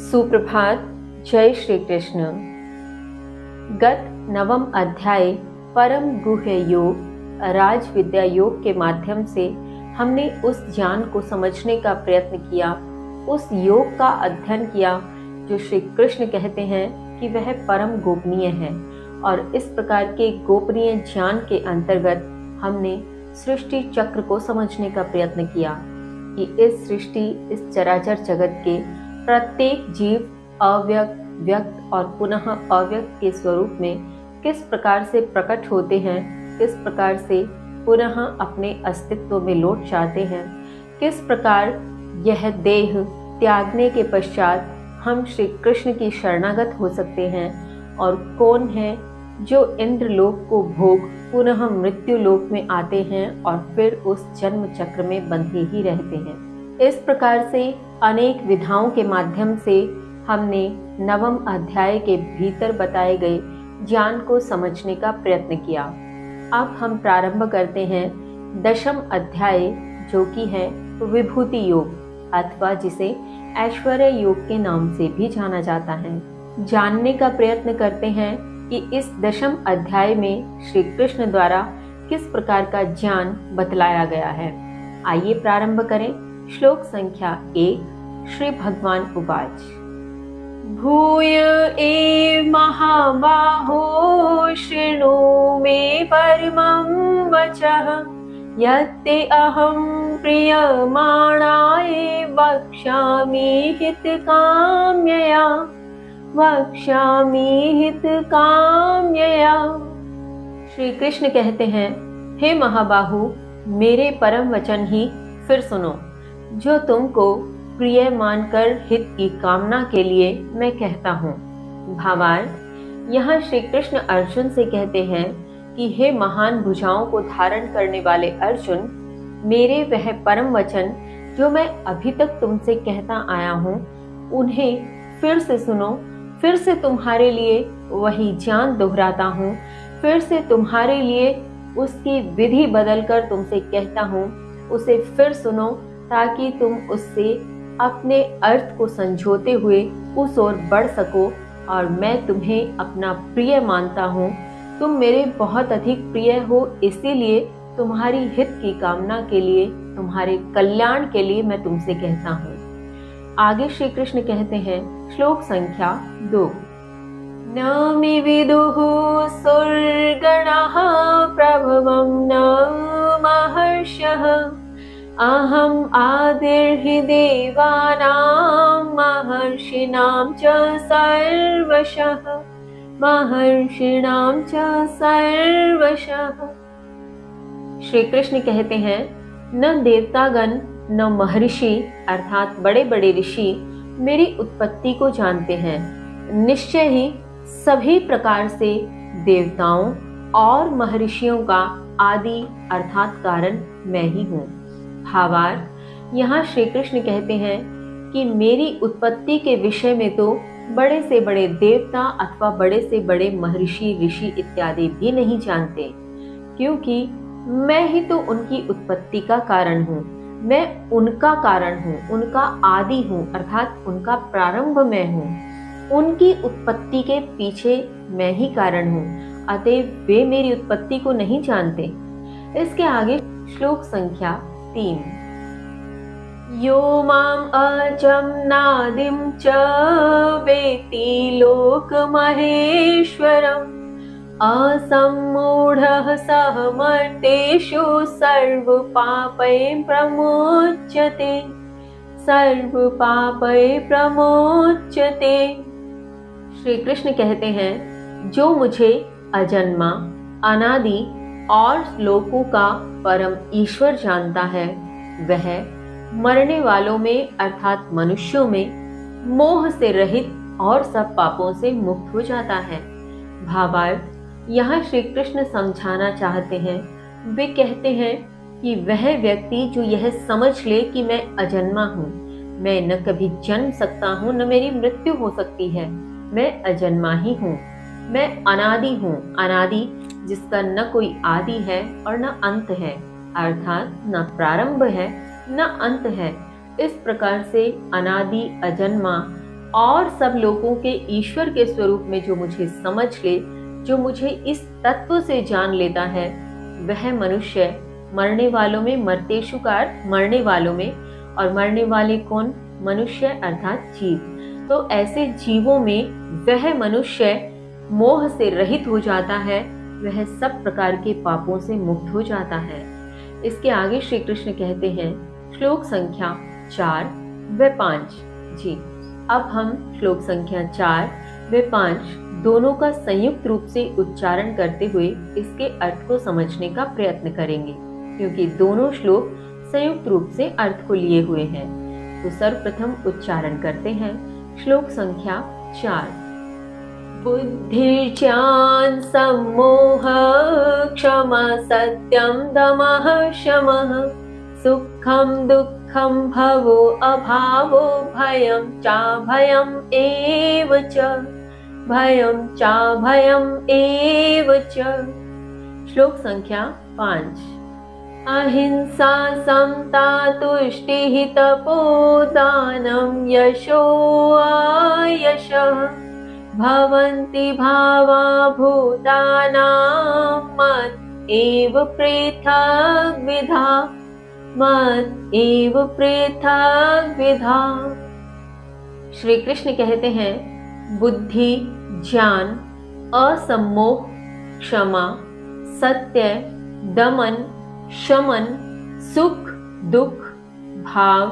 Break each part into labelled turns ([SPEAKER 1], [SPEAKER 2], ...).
[SPEAKER 1] सुप्रभात। जय श्री कृष्ण। गत नवम अध्याय परम गुह्य योग राज विद्या योग के माध्यम से हमने उस ज्ञान को समझने का प्रयत्न किया, उस योग का अध्ययन किया जो श्री कृष्ण कहते हैं कि वह परम गोपनीय है। और इस प्रकार के गोपनीय ज्ञान के अंतर्गत हमने सृष्टि चक्र को समझने का प्रयत्न किया कि इस सृष्टि, इस चराचर जगत के प्रत्येक जीव अव्यक्त, व्यक्त और पुनः अव्यक्त के स्वरूप में किस प्रकार से प्रकट होते हैं, किस प्रकार से पुनः अपने अस्तित्व में लौट जाते हैं, किस प्रकार यह देह त्यागने के पश्चात हम श्री कृष्ण की शरणागत हो सकते हैं, और कौन है जो इंद्रलोक को भोग पुनः मृत्यु लोक में आते हैं और फिर उस जन्म चक्र में बंधे ही रहते हैं। इस प्रकार से अनेक विधाओं के माध्यम से हमने नवम अध्याय के भीतर बताए गए ज्ञान को समझने का प्रयत्न किया। अब हम प्रारंभ करते हैं दशम अध्याय, जो कि है विभूति योग अथवा जिसे ऐश्वर्य योग के नाम से भी जाना जाता है। जानने का प्रयत्न करते हैं कि इस दशम अध्याय में श्री कृष्ण द्वारा किस प्रकार का ज्ञान बतलाया गया है। आइए प्रारंभ करें। श्लोक संख्या 1। श्री भगवान उवाच। भूय एव महाबाहो शृणु मे परमं वचः यत्ते अहं प्रीयमाणाय वक्ष्यामि हितकाम्यया श्री कृष्ण कहते हैं, हे महाबाहु, मेरे परम वचन ही फिर सुनो, जो तुमको प्रिय मानकर हित की कामना के लिए मैं कहता हूँ। भावार्थ, यहाँ श्री कृष्ण अर्जुन से कहते हैं कि हे महान भुजाओं को धारण करने वाले अर्जुन, मेरे वह परम वचन जो मैं अभी तक तुमसे कहता आया हूँ, उन्हें फिर से सुनो। फिर से तुम्हारे लिए वही ज्ञान दोहराता हूँ, फिर से तुम्हारे लिए उसकी विधि बदलकर तुमसे कहता हूँ, उसे फिर सुनो ताकि तुम उससे अपने अर्थ को संजोते हुए उस ओर बढ़ सको। और मैं तुम्हें अपना प्रिय मानता हूँ, तुम मेरे बहुत अधिक प्रिय हो, इसीलिए तुम्हारी हित की कामना के लिए, तुम्हारे कल्याण के लिए मैं तुमसे कहता हूँ। आगे श्री कृष्ण कहते हैं, श्लोक संख्या 2। न मे विदुः सुरगणाः प्रभवं न महर्षयः अहम् आदिर्हि देवानां महर्षिणां च सर्वशः। श्री कृष्ण कहते हैं, न देवतागण न महर्षि अर्थात बड़े बड़े ऋषि मेरी उत्पत्ति को जानते हैं। निश्चय ही सभी प्रकार से देवताओं और महर्षियों का आदि अर्थात कारण मैं ही हूँ। भावार्थ, यहाँ श्री कृष्ण कहते हैं कि मेरी उत्पत्ति के विषय में तो बड़े से बड़े देवता अथवा बड़े से बड़े महर्षि, ऋषि इत्यादि भी नहीं जानते, क्योंकि मैं ही तो उनकी उत्पत्ति का कारण हूँ। मैं उनका कारण हूँ, उनका आदि हूँ, अर्थात उनका प्रारंभ मैं हूँ। उनकी उत्पत्ति के पीछे मैं ही कारण हूँ, अतएव वे मेरी उत्पत्ति को नहीं जानते। इसके आगे श्लोक संख्या 3। यो माम अजम नादिम च वेत्ति लोक महेश्वरम असम्मूढ़ः सह मर्तेषु सर्व पापै प्रमुच्यते। श्री कृष्ण कहते हैं, जो मुझे अजन्मा, अनादि और लोकों का परम ईश्वर जानता है, वह मरने वालों में अर्थात मनुष्यों में मोह से रहित और सब पापों से मुक्त हो जाता है। भावार्थ, यहाँ श्री कृष्ण समझाना चाहते हैं, वे कहते हैं कि वह व्यक्ति जो यह समझ ले कि मैं अजन्मा हूँ, मैं न कभी जन्म सकता हूँ न मेरी मृत्यु हो सकती है, मैं अजन्मा ही हूँ, मैं अनादि हूँ, अनादि जिसका न कोई आदि है और न अंत है, अर्थात न प्रारंभ है न अंत है। इस प्रकार से अनादि, अजन्मा, और सब लोगों के ईश्वर के स्वरूप में जो मुझे समझ ले, जो मुझे इस तत्व से जान लेता है, वह मनुष्य मरने वालों में, मर्तेषु का अर्थ मरने वालों में, और मरने वाले कौन? मनुष्य अर्थात जीव। तो ऐसे जीवों में वह मनुष्य मोह से रहित हो जाता है, वह सब प्रकार के पापों से मुक्त हो जाता है। इसके आगे श्री कृष्ण कहते हैं, श्लोक संख्या 4 व 5। जी, अब हम श्लोक संख्या 4 व 5 दोनों का संयुक्त रूप से उच्चारण करते हुए इसके अर्थ को समझने का प्रयत्न करेंगे, क्योंकि दोनों श्लोक संयुक्त रूप से अर्थ को लिए हुए हैं। तो सर्वप्रथम उच्चारण करते हैं श्लोक संख्या 4। बुद्धिर्ज्ञान सम्मोह क्षमा सत्यम दमः शमः सुखम दुःखम भवो अभावो भयं चाभयम् एव च भयं चाभयम् एव च। श्लोक संख्या 5। अहिंसा समता तुष्टिः तपोदानं यशो आयशः भवन्ति भावा भूतानां मत् एव पृथग् विधा मत् एव पृथग् विधा। श्री कृष्ण कहते हैं, बुद्धि, ज्ञान, असम्मोह, क्षमा, सत्य, दमन, शमन, सुख, दुख, भाव,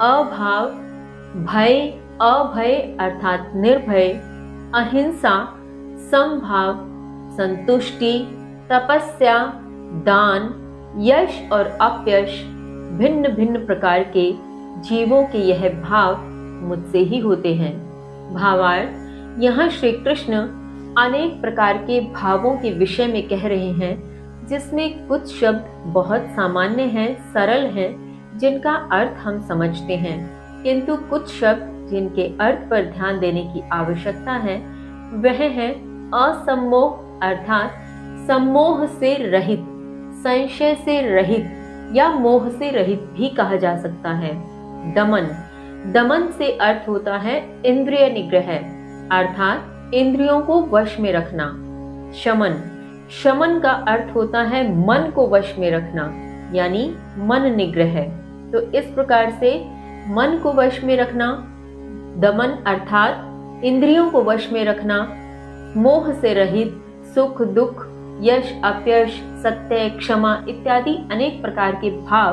[SPEAKER 1] अभाव, भय, अभय अर्थात निर्भय, अहिंसा, समभाव, संतुष्टि, तपस्या, दान, यश और अपयश, भिन्न भिन्न प्रकार के जीवों के यह भाव मुझसे ही होते हैं। भावार्थ, यहाँ श्री कृष्ण अनेक प्रकार के भावों के विषय में कह रहे हैं, जिसमें कुछ शब्द बहुत सामान्य हैं, सरल हैं, जिनका अर्थ हम समझते हैं, किंतु कुछ शब्द जिनके अर्थ पर ध्यान देने की आवश्यकता है, वह है असम्मोह अर्थात सम्मोह से रहित, संशय से रहित या मोह से रहित भी कहा जा सकता है। दमन, दमन से अर्थ होता है इंद्रिय निग्रह अर्थात इंद्रियों को वश में रखना। शमन, शमन का अर्थ होता है मन को वश में रखना, यानी मन निग्रह। तो इस प्रकार से मन को वश में रखना, दमन अर्थात इंद्रियों को वश में रखना, मोह से रहित, सुख दुख, यश अपयश, सत्य, क्षमा इत्यादि अनेक प्रकार के भाव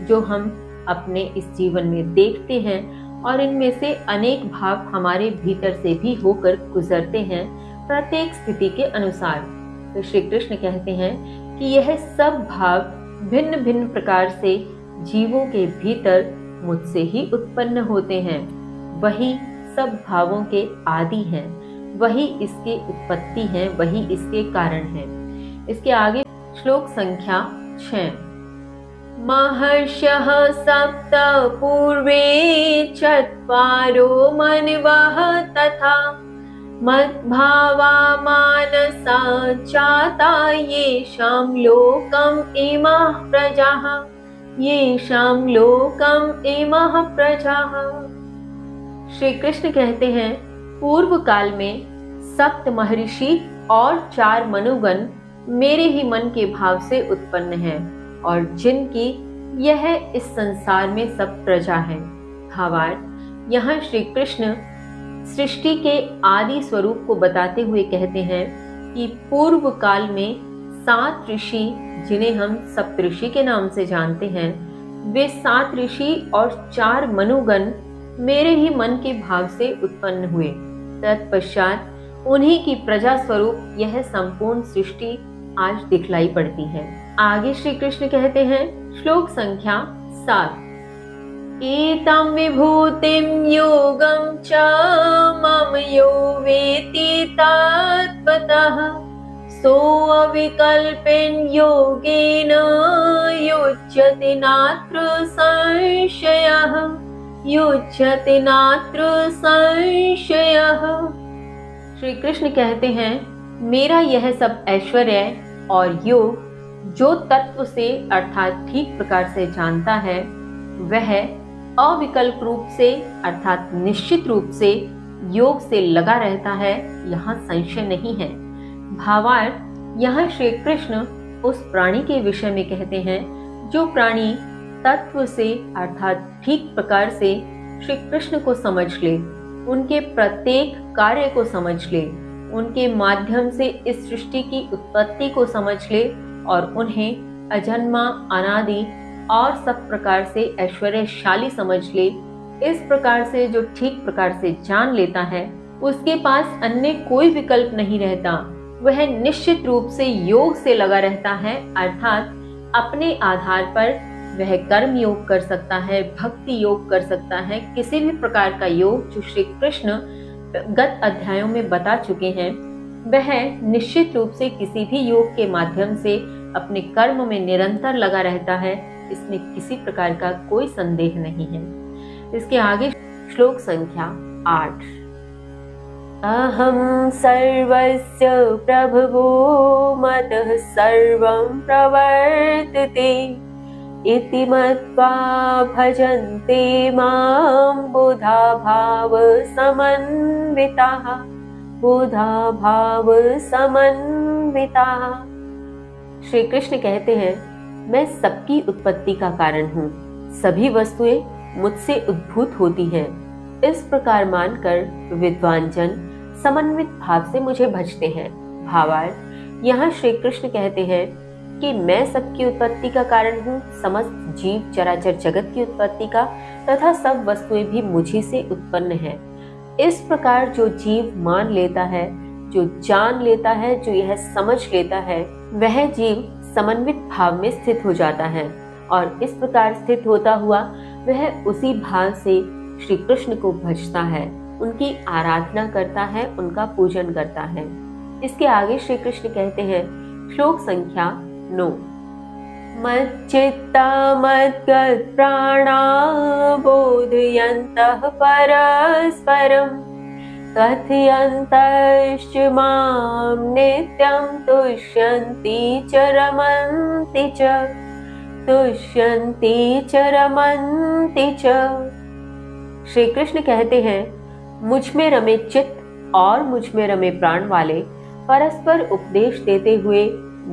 [SPEAKER 1] जो हम अपने इस जीवन में देखते हैं, और इनमें से अनेक भाव हमारे भीतर से भी होकर गुजरते हैं प्रत्येक स्थिति के अनुसार। तो श्री कृष्ण कहते हैं कि यह सब भाव भिन्न भिन्न प्रकार से जीवों के भीतर मुझसे ही उत्पन्न होते हैं। वही सब भावों के आदि हैं, वही इसके उत्पत्ति हैं, वही इसके कारण हैं। इसके आगे श्लोक संख्या 6। महर्षयः सप्त पूर्वे चत्वारो मनवः तथा मद्भावा मानसा चाता येषां लोकम् इमः प्रजाः येषां लोकम् इमः प्रजाः। श्री कृष्ण कहते हैं, पूर्व काल में सप्त महर्षि और 4 मनुगण मेरे ही मन के भाव से उत्पन्न हैं, और जिनकी यह इस संसार में सब प्रजा है। भावार्थ, यहाँ श्री कृष्ण सृष्टि के आदि स्वरूप को बताते हुए कहते हैं कि पूर्व काल में 7 ऋषि, जिन्हें हम सप्तऋषि के नाम से जानते हैं, वे 7 ऋषि और 4 मनुगण मेरे ही मन के भाव से उत्पन्न हुए। तत्पश्चात उन्हीं की प्रजा स्वरूप यह संपूर्ण सृष्टि आज दिखलाई पड़ती है। आगे श्री कृष्ण कहते हैं, श्लोक संख्या 7। एतं विभूतिं योगं च मम यो वेत्ति तत्त्वतः सोऽविकल्पेन योगेन युज्यते नात्र संशयः युज्यते नात्र संशयः। श्री कृष्ण कहते हैं, मेरा यह सब ऐश्वर्य और योग जो तत्व से अर्थात ठीक प्रकार से जानता है, वह अविकल्प रूप से अर्थात निश्चित रूप से योग से लगा रहता है, यहाँ संशय नहीं है। भावार्थ, यहाँ श्री कृष्ण उस प्राणी के विषय में कहते हैं जो प्राणी तत्व से अर्थात ठीक प्रकार से श्री कृष्ण को समझ ले, उनके प्रत्येक कार्य को समझ ले, उनके माध्यम से इस सृष्टि की उत्पत्ति को समझ ले और उन्हें अजन्मा, अनादि और सब प्रकार से ऐश्वर्यशाली समझ ले। इस प्रकार से जो ठीक प्रकार से जान लेता है, उसके पास अन्य कोई विकल्प नहीं रहता। वह निश्चित रूप से योग से लगा रहता है, अर्थात अपने आधार पर वह कर्म योग कर सकता है, भक्ति योग कर सकता है, किसी भी प्रकार का योग जो श्री कृष्ण गत अध्यायों में बता चुके हैं, वह निश्चित रूप से किसी भी योग के माध्यम से अपने कर्म में निरंतर लगा रहता है। इसमें किसी प्रकार का कोई संदेह नहीं है। इसके आगे श्लोक संख्या 8। अहम सर्वस्य प्रभवो मतः सर्वं प्रवर्तते इति मत्वा भजन्ते मां बुधा भाव समन्विताः। बुधा भाव समन्विताः। श्री कृष्ण कहते हैं, मैं सबकी उत्पत्ति का कारण हूँ, सभी वस्तुएं मुझसे उद्भूत होती हैं। इस प्रकार मानकर विद्वान जन समन्वित भाव से मुझे भजते हैं। भावार्थ, यहाँ श्री कृष्ण कहते हैं कि मैं सबकी उत्पत्ति का कारण हूँ, समस्त जीव चराचर जगत की उत्पत्ति का, तथा सब वस्तुएं भी मुझी से उत्पन्न हैं। इस प्रकार जो जीव मान लेता है, जो जान लेता है, जो यह समझ लेता है, वह जीव समन्वित भाव में स्थित हो जाता है और इस प्रकार स्थित होता हुआ वह उसी भाव से श्री कृष्ण को भजता है, उनकी आराधना करता है, उनका पूजन करता है। इसके आगे श्री कृष्ण कहते हैं, श्लोक संख्या 9। मच्चित्ता मद्गत प्राणा बोधयन्तः परस्परम् कथयन्तश्च मां नित्यं तुष्यन्ति च रमन्ति च। तुष्यन्ति च रमन्ति च। श्री कृष्ण कहते हैं, मुझ में रमे चित्त और मुझ में रमे प्राण वाले परस्पर उपदेश देते हुए,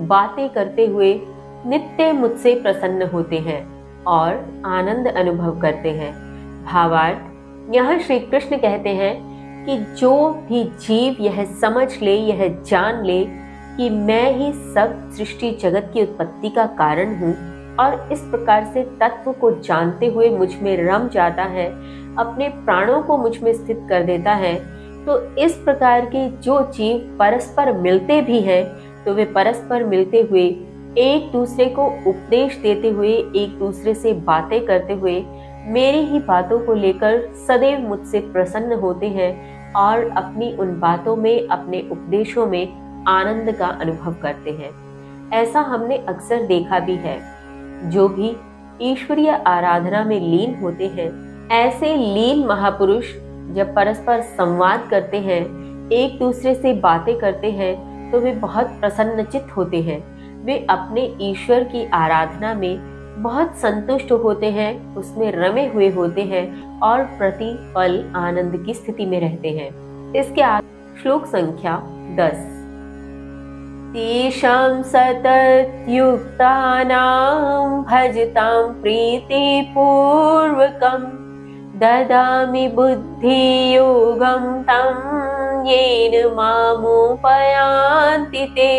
[SPEAKER 1] बातें करते हुए नित्य मुझसे प्रसन्न होते हैं और आनंद अनुभव करते हैं। भावार्थ, यहाँ श्री कृष्ण कहते हैं कि जो भी जीव यह समझ ले, यह जान ले कि मैं ही सब सृष्टि जगत की उत्पत्ति का कारण हूँ और इस प्रकार से तत्व को जानते हुए मुझ में रम जाता है, अपने प्राणों को मुझ में स्थित कर देता है, तो इस प्रकार के जो जीव परस्पर मिलते भी हैं, तो वे परस्पर मिलते हुए एक दूसरे को उपदेश देते हुए, एक दूसरे से बातें करते हुए मेरी ही बातों को लेकर सदैव मुझसे प्रसन्न होते हैं और अपनी उन बातों में, अपने उपदेशों में आनंद का अनुभव करते हैं। ऐसा हमने अक्सर देखा भी है। जो भी ईश्वरीय आराधना में लीन होते हैं, ऐसे लीन महापुरुष जब परस्पर संवाद करते हैं, एक दूसरे से बातें करते हैं, तो वे बहुत प्रसन्नचित्त होते हैं। वे अपने ईश्वर की आराधना में बहुत संतुष्ट होते हैं, उसमें रमे हुए होते हैं और प्रतिपल आनंद की स्थिति में रहते हैं। इसके आगे श्लोक संख्या 10। तेषां सतत युक्तानां भजतां प्रीतिपूर्वकं ददामि बुद्धियोगं तं येन मामुपयान्ति ते।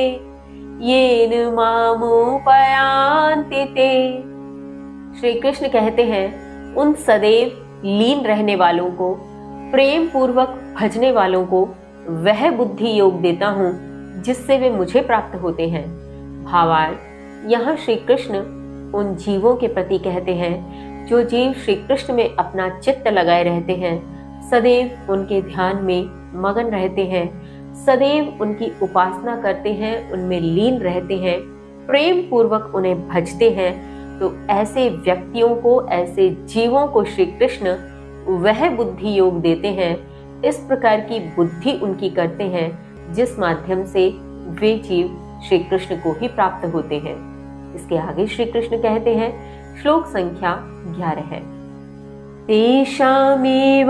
[SPEAKER 1] येन मामुपयान्ति ते। श्री कृष्ण कहते हैं, उन सदैव लीन रहने वालों को, प्रेम पूर्वक भजने वालों को वह बुद्धि योग देता हूँ जिससे वे मुझे प्राप्त होते हैं। भावार्थ, यहाँ श्री कृष्ण उन जीवों के प्रति कहते हैं जो जीव श्री कृष्ण में अपना चित्त लगाए रहते हैं, सदैव उनके ध्यान में मगन रहते हैं, सदैव उनकी उपासना करते हैं, उनमें लीन रहते हैं, प्रेम पूर्वक उन्हें भजते हैं, तो ऐसे व्यक्तियों को, ऐसे जीवों को श्री कृष्ण वह बुद्धि योग देते हैं। इस प्रकार की बुद्धि उनकी करते हैं जिस माध्यम से वे जीव श्री कृष्ण को ही प्राप्त होते हैं। इसके आगे श्री कृष्ण कहते हैं, श्लोक संख्या 11 है। तेषामेवानुकं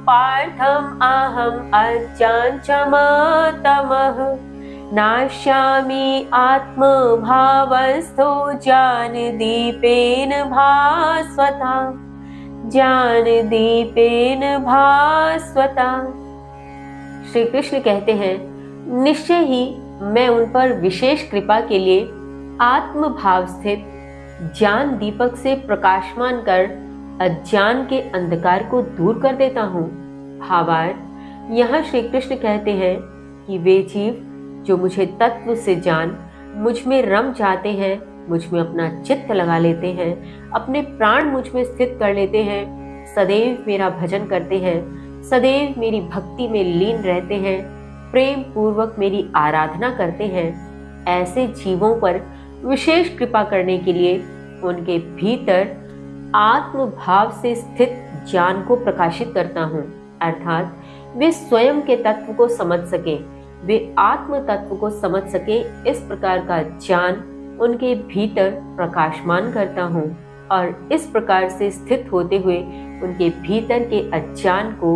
[SPEAKER 1] पार्थम् अहम् अज्ञानचमतमः नाश्यामि आत्मभावस्थो ज्ञानदीपेन भास्वता ज्ञानदीपेन भास्वता। श्री कृष्ण कहते हैं, निश्चय ही मैं उन पर विशेष कृपा के लिए आत्मभाव स्थित ज्ञान दीपक से प्रकाशमान कर अज्ञान के अंधकार को दूर कर देता हूँ। भावार्थ, यहाँ श्री कृष्ण कहते हैं कि वे जीव जो मुझे तत्व से जान मुझ में रम जाते हैं, मुझ में अपना चित्त लगा लेते हैं, अपने प्राण मुझ में स्थित कर लेते हैं, सदैव मेरा भजन करते हैं, सदैव मेरी भक्ति में लीन रहते हैं, प्रेम पूर्वक मेरी आराधना करते हैं, ऐसे जीवों पर विशेष कृपा करने के लिए उनके भीतर आत्म भाव से स्थित ज्ञान को प्रकाशित करता हूँ। अर्थात वे स्वयं के तत्व को समझ सके, वे आत्म तत्व को समझ सके, इस प्रकार का ज्ञान उनके भीतर प्रकाशमान करता हूँ और इस प्रकार से स्थित होते हुए उनके भीतर के अज्ञान को,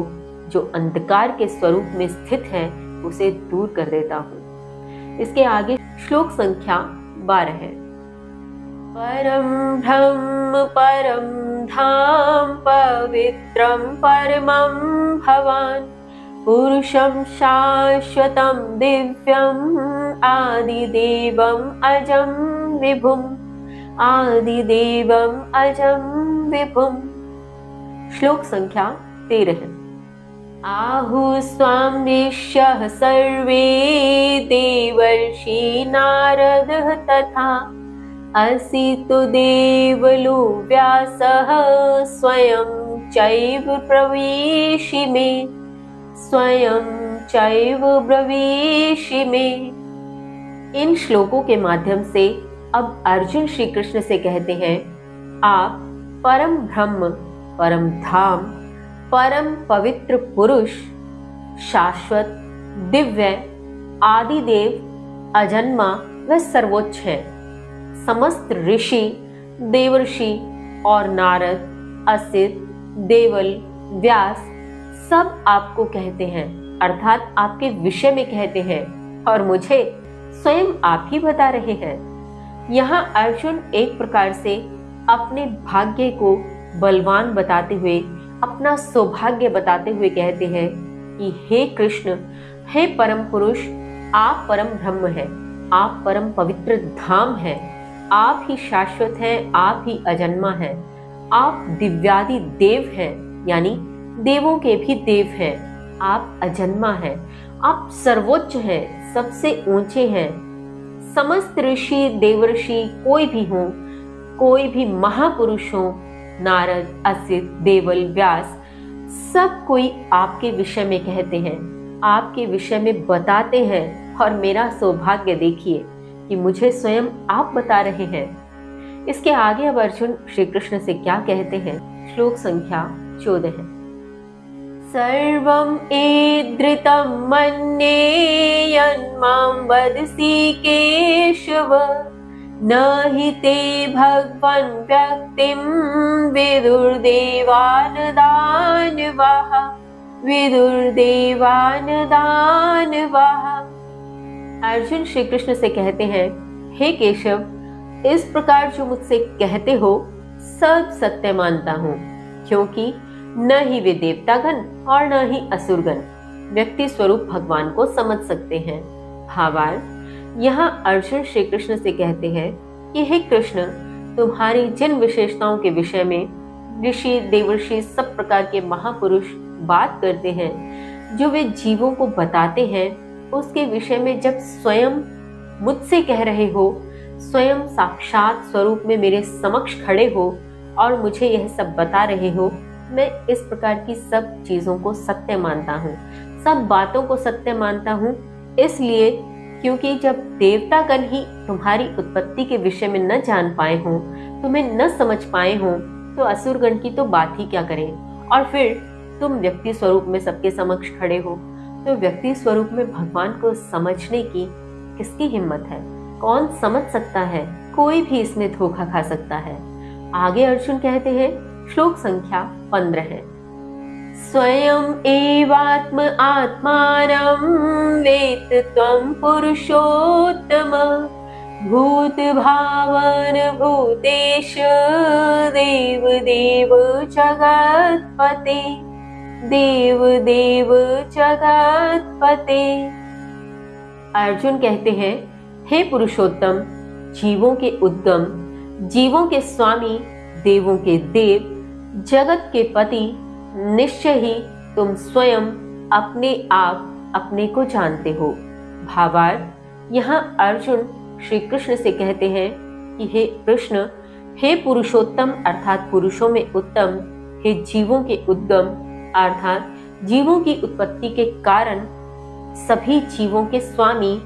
[SPEAKER 1] जो अंधकार के स्वरूप में स्थित है, उसे दूर कर देता हूँ। इसके आगे श्लोक संख्या 12 है। परम ब्रह्म परम धाम पवित्रम परमं भवान् पुरुषं शाश्वतं दिव्यम् आदिदेवम् अजं विभुम् आदिदेवम् अजं विभुम्। श्लोक संख्या 13 है। आहुस्त्वां ऋषयः सर्वे देवर्षि नारदः तथा असितो देवलो व्यासः स्वयं चैव प्रविशि मे स्वयं चैव ब्रवीषि मे। इन श्लोकों के माध्यम से अब अर्जुन श्री कृष्ण से कहते हैं, आप परम ब्रह्म, परम धाम, परम पवित्र पुरुष, शाश्वत, दिव्य, आदिदेव, अजन्मा व सर्वोच्च है। समस्त ऋषि, देवर्षि और नारद, असित, देवल, व्यास सब आपको कहते हैं, अर्थात आपके विषय में कहते हैं और मुझे स्वयं आप ही बता रहे हैं। यहाँ अर्जुन एक प्रकार से अपने भाग्य को बलवान बताते हुए, अपना सौभाग्य बताते हुए कहते हैं कि हे कृष्ण, हे परम पुरुष, आप परम ब्रह्म हैं, आप परम पवित्र धाम हैं, आप ही शाश्वत हैं, आप ही अजन्मा हैं, आप दिव्यादि देव हैं, यानी देवों के भी देव हैं, आप अजन्मा हैं, आप सर्वोच्च हैं, सबसे ऊंचे हैं। समस्त ऋषि, देवर्षि कोई भी हो, कोई भी महापुरुष हो, नारद, असित, देवल, व्यास, सब कोई आपके विषय में कहते हैं, आपके विषय में बताते हैं और मेरा सौभाग्य देखिए कि मुझे स्वयं आप बता रहे हैं। इसके आगे अब अर्जुन श्री कृष्ण से क्या कहते हैं, श्लोक संख्या 14 है। सर्वं ईदृतं मन्ये यन्मां वदसि केशव न हि ते भगवन् व्यक्तिं विदुर्देवान् दानवाः विदुर्देवान् दानवाः। अर्जुन श्री कृष्ण से कहते हैं, हे केशव, इस प्रकार जो मुझसे कहते हो सब सत्य मानता हूँ, क्योंकि न ही वे देवतागण और न ही असुरगण व्यक्ति स्वरूप भगवान को समझ सकते हैं। भावार्थ, यहाँ अर्जुन श्री कृष्ण से कहते हैं कि हे कृष्ण, तुम्हारी जिन विशेषताओं के विषय में ऋषि, देवर्षि, सब प्रकार के महापुरुष बात करते हैं, जो वे जीवों को बताते हैं, उसके विषय में जब स्वयं मुझसे कह रहे हो, स्वयं साक्षात स्वरूप में मेरे समक्ष खड़े हो और मुझे यह सब बता रहे हो, मैं इस प्रकार की सब चीजों को सत्य मानता हूँ, सब बातों को सत्य मानता हूँ। इसलिए क्योंकि जब देवतागण ही तुम्हारी उत्पत्ति के विषय में न जान पाए हों, तुम्हें न समझ पाए हों, तो असुरगण की तो बात ही क्या करें। और फिर तुम व्यक्ति स्वरूप में सबके समक्ष खड़े हो, तो व्यक्ति स्वरूप में भगवान को समझने की किसकी हिम्मत है? कौन समझ सकता है? कोई भी इसमें धोखा खा सकता है। आगे अर्जुन कहते हैं श्लोक संख्या 15 है। स्वयं एवात्म आत्मानं वेत्ति त्वं पुरुषोत्तम भूत भावन भूतेश देव देव जगत्पते देव देव जगत्पते। अर्जुन कहते हैं, हे पुरुषोत्तम, जीवों के उद्गम, जीवों के स्वामी, देवों के देव, जगत के पति, निश्चय ही तुम स्वयं अपने आप अपने को जानते हो। भावार्थ, यहाँ अर्जुन श्री कृष्ण से कहते हैं कि हे कृष्ण, हे पुरुषोत्तम अर्थात पुरुषों में उत्तम, हे जीवों के उद्गम अर्थात जीवों की उत्पत्ति के कारण, सभी जीवों के स्वामी,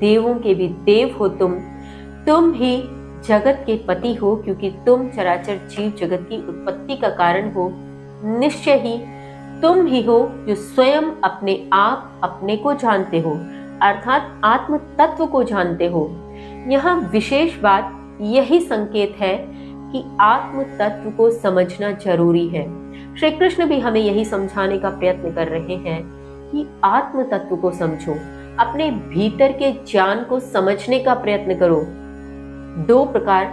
[SPEAKER 1] देवों के भी देव हो तुम ही जगत के पति हो, क्योंकि तुम चराचर जीव जगत की उत्पत्ति का कारण हो। निश्चय ही तुम ही हो जो स्वयं अपने आप अपने को जानते हो अर्थात आत्म तत्व को जानते हो। यहाँ विशेष बात यही संकेत है कि आत्म तत्व को समझना जरूरी है। श्री कृष्ण भी हमें यही समझाने का प्रयत्न कर रहे हैं कि आत्म तत्व को समझो, अपने भीतर के ज्ञान को समझने का प्रयत्न करो। दो प्रकार,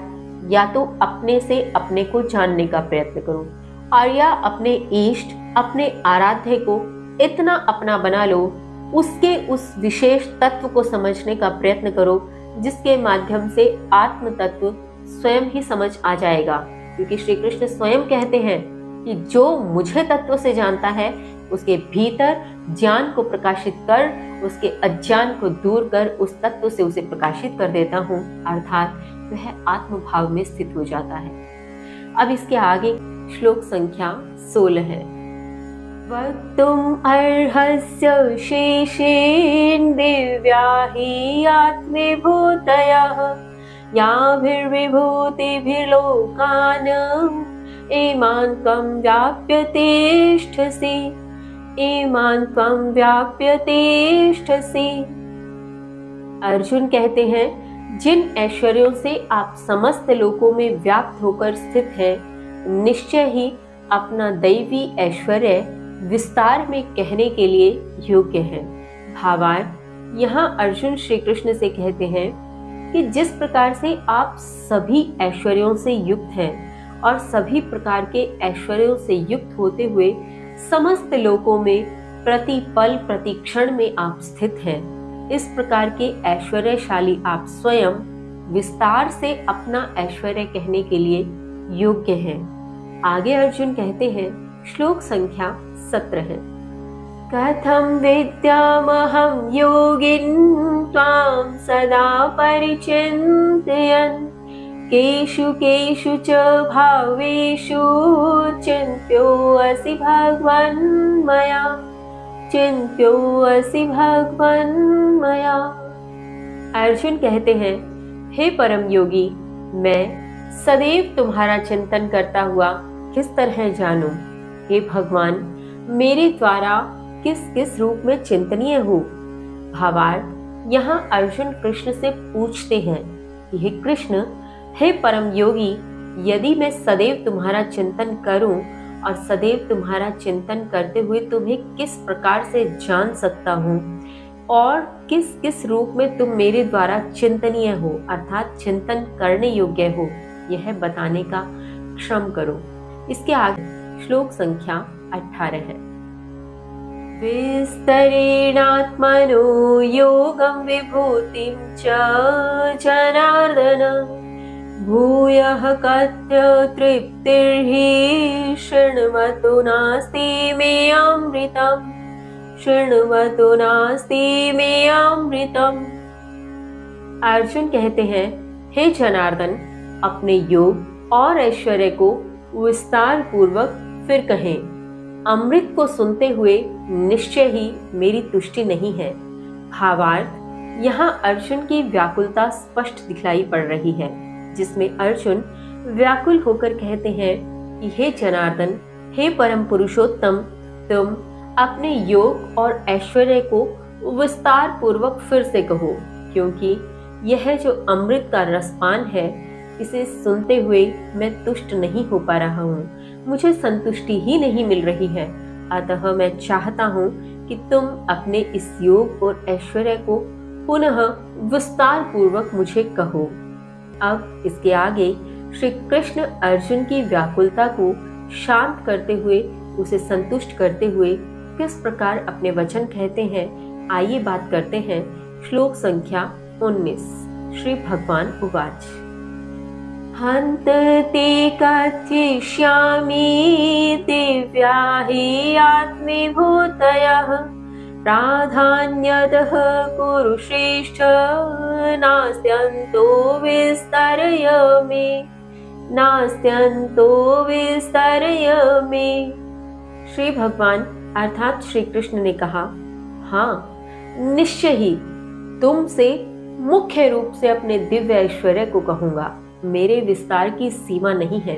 [SPEAKER 1] या तो अपने से अपने को जानने का प्रयत्न करो और या अपने इष्ट, अपने आराध्य को इतना अपना बना लो, उसके उस विशेष तत्व को समझने का प्रयत्न करो जिसके माध्यम से आत्म तत्व स्वयं ही समझ आ जाएगा। क्योंकि श्री कृष्ण स्वयं कहते हैं कि जो मुझे तत्व से जानता है उसके भीतर ज्ञान को प्रकाशित कर, उसके अज्ञान को दूर कर उस तत्व से उसे प्रकाशित कर देता हूँ, अर्थात वह आत्म भाव में स्थित हो जाता है। अब इसके आगे श्लोक संख्या 16 है। वक्तुम् अर्हस्य शेषेण दिव्या हि आत्मभूतयः याभिर्विभूतिभिर्लोकान् इमान् त्वं व्याप्य तिष्ठसि इमान् त्वं व्याप्य तिष्ठसि। अर्जुन कहते हैं, जिन ऐश्वर्यों से आप समस्त लोकों में व्याप्त होकर स्थित हैं, निश्चय ही अपना दैवी ऐश्वर्य विस्तार में कहने के लिए योग्य है। भावार्थ, यहाँ अर्जुन श्री कृष्ण से कहते हैं कि जिस प्रकार से आप सभी ऐश्वर्यों से युक्त हैं और सभी प्रकार के ऐश्वर्यों से युक्त होते हुए समस्त लोकों में प्रति पल प्रति क्षण में आप स्थित हैं, इस प्रकार के ऐश्वर्यशाली आप स्वयं विस्तार से अपना ऐश्वर्य कहने के लिए योग्य हैं। आगे अर्जुन कहते हैं, श्लोक संख्या 17 है। कथं विद्यामहं योगिन् त्वां सदा परिचिन्तयन् केषु केषु च भावेषु चिन्त्योऽसि भगवन् मया चिन्त्योऽसि भगवन् मया। अर्जुन कहते हैं, हे परम योगी, मैं सदैव तुम्हारा चिंतन करता हुआ किस तरह जानूं? हे भगवान, मेरे द्वारा किस किस रूप में चिंतनीय हो? भावार्थ, यहाँ अर्जुन कृष्ण से पूछते हैं कि हे कृष्ण, हे परम योगी, यदि मैं सदैव तुम्हारा चिंतन करूं और सदैव तुम्हारा चिंतन करते हुए तुम्हें किस प्रकार से जान सकता हूं और किस किस रूप में तुम मेरे द्वारा चिंतनीय हो अर्थात चिंतन करने योग्य हो, यह बताने का श्रम करो। इसके आगे श्लोक संख्या 18 है। विस्तरेणात्मनो योगं विभूतिं च जनार्दन भूयः कथ्य तृप्तिर्हि शृण्वतो नास्ति मे अमृतम् शृण्वतो नास्ति मे अमृतम्। अर्जुन कहते हैं, हे जनार्दन, अपने योग और ऐश्वर्य को विस्तार पूर्वक फिर कहें। अमृत को सुनते हुए निश्चय ही मेरी तुष्टि नहीं है। भावार्थ, यहाँ अर्जुन की व्याकुलता स्पष्ट दिखलाई पड़ रही है, जिसमें अर्जुन व्याकुल होकर कहते हैं कि हे जनार्दन, हे परम पुरुषोत्तम, तुम अपने योग और ऐश्वर्य को विस्तार पूर्वक फिर से कहो, क्योंकि यह जो अमृत का रसपान है इसे सुनते हुए मैं तुष्ट नहीं हो पा रहा हूँ। मुझे संतुष्टि ही नहीं मिल रही है। अतः मैं चाहता हूँ कि तुम अपने इस योग और ऐश्वर्य को पुनः विस्तार पूर्वक मुझे कहो। अब इसके आगे श्री कृष्ण अर्जुन की व्याकुलता को शांत करते हुए, उसे संतुष्ट करते हुए किस प्रकार अपने वचन कहते हैं, आइए बात करते हैं। श्लोक संख्या 19। श्री भगवान उवाच। हन्त ते कथयिष्यामि दिव्या हि आत्मीभूतयः प्राधान्यतः कुरु श्रेष्ठ नास्त्यन्तो विस्तरय मे। श्री भगवान अर्थात श्री कृष्ण ने कहा, हाँ निश्चय ही तुमसे मुख्य रूप से अपने दिव्य ऐश्वर्य को कहूंगा। मेरे विस्तार की सीमा नहीं है।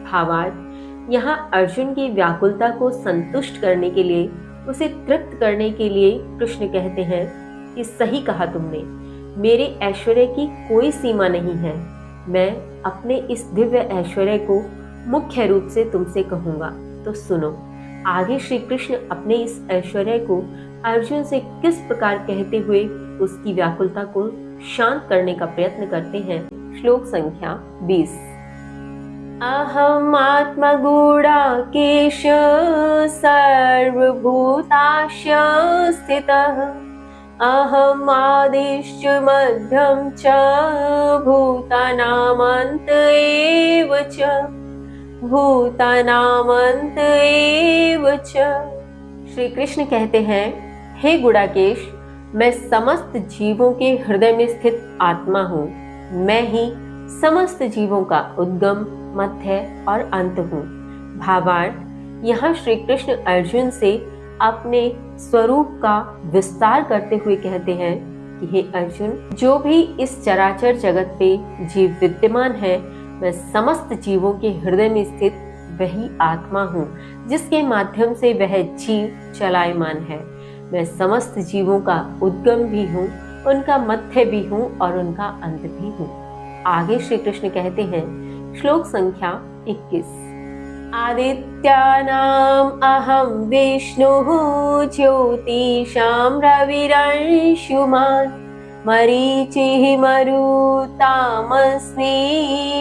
[SPEAKER 1] भावार्थ, यहाँ अर्जुन की व्याकुलता को संतुष्ट करने के लिए, उसे तृप्त करने के लिए कृष्ण कहते हैं कि सही कहा तुमने, मेरे ऐश्वर्य की कोई सीमा नहीं है। मैं अपने इस दिव्य ऐश्वर्य को मुख्य रूप से तुमसे कहूंगा। तो सुनो, आगे श्री कृष्ण अपने इस ऐश्वर्य को अर्जुन से किस प्रकार कहते हुए उसकी व्याकुलता को शांत करने का प्रयत्न करते हैं। श्लोक संख्या 20। अहम आत्मगुणाकेश सर्वभूताश स्थितः अहम आदिश्च मध्यम च भूतानामन्त एव च। श्री कृष्ण कहते हैं, हे गुणाकेश, मैं समस्त जीवों के हृदय में स्थित आत्मा हूँ। मैं ही समस्त जीवों का उद्गम, मध्य और अंत हूँ। भावार्थ, यहाँ श्री कृष्ण अर्जुन से अपने स्वरूप का विस्तार करते हुए कहते हैं कि हे अर्जुन, जो भी इस चराचर जगत पे जीव विद्यमान है, मैं समस्त जीवों के हृदय में स्थित वही आत्मा हूँ जिसके माध्यम से वह जीव चलायमान है। मैं समस्त जीवों का उद्गम भी हूँ, उनका मध्य भी हूँ और उनका अंत भी हूँ। आगे श्री कृष्ण कहते हैं, श्लोक संख्या 21। आदित्यानाम अहम विष्णुः ज्योतिषां रविरंशुमान् मरीचिः मरुतामस्मि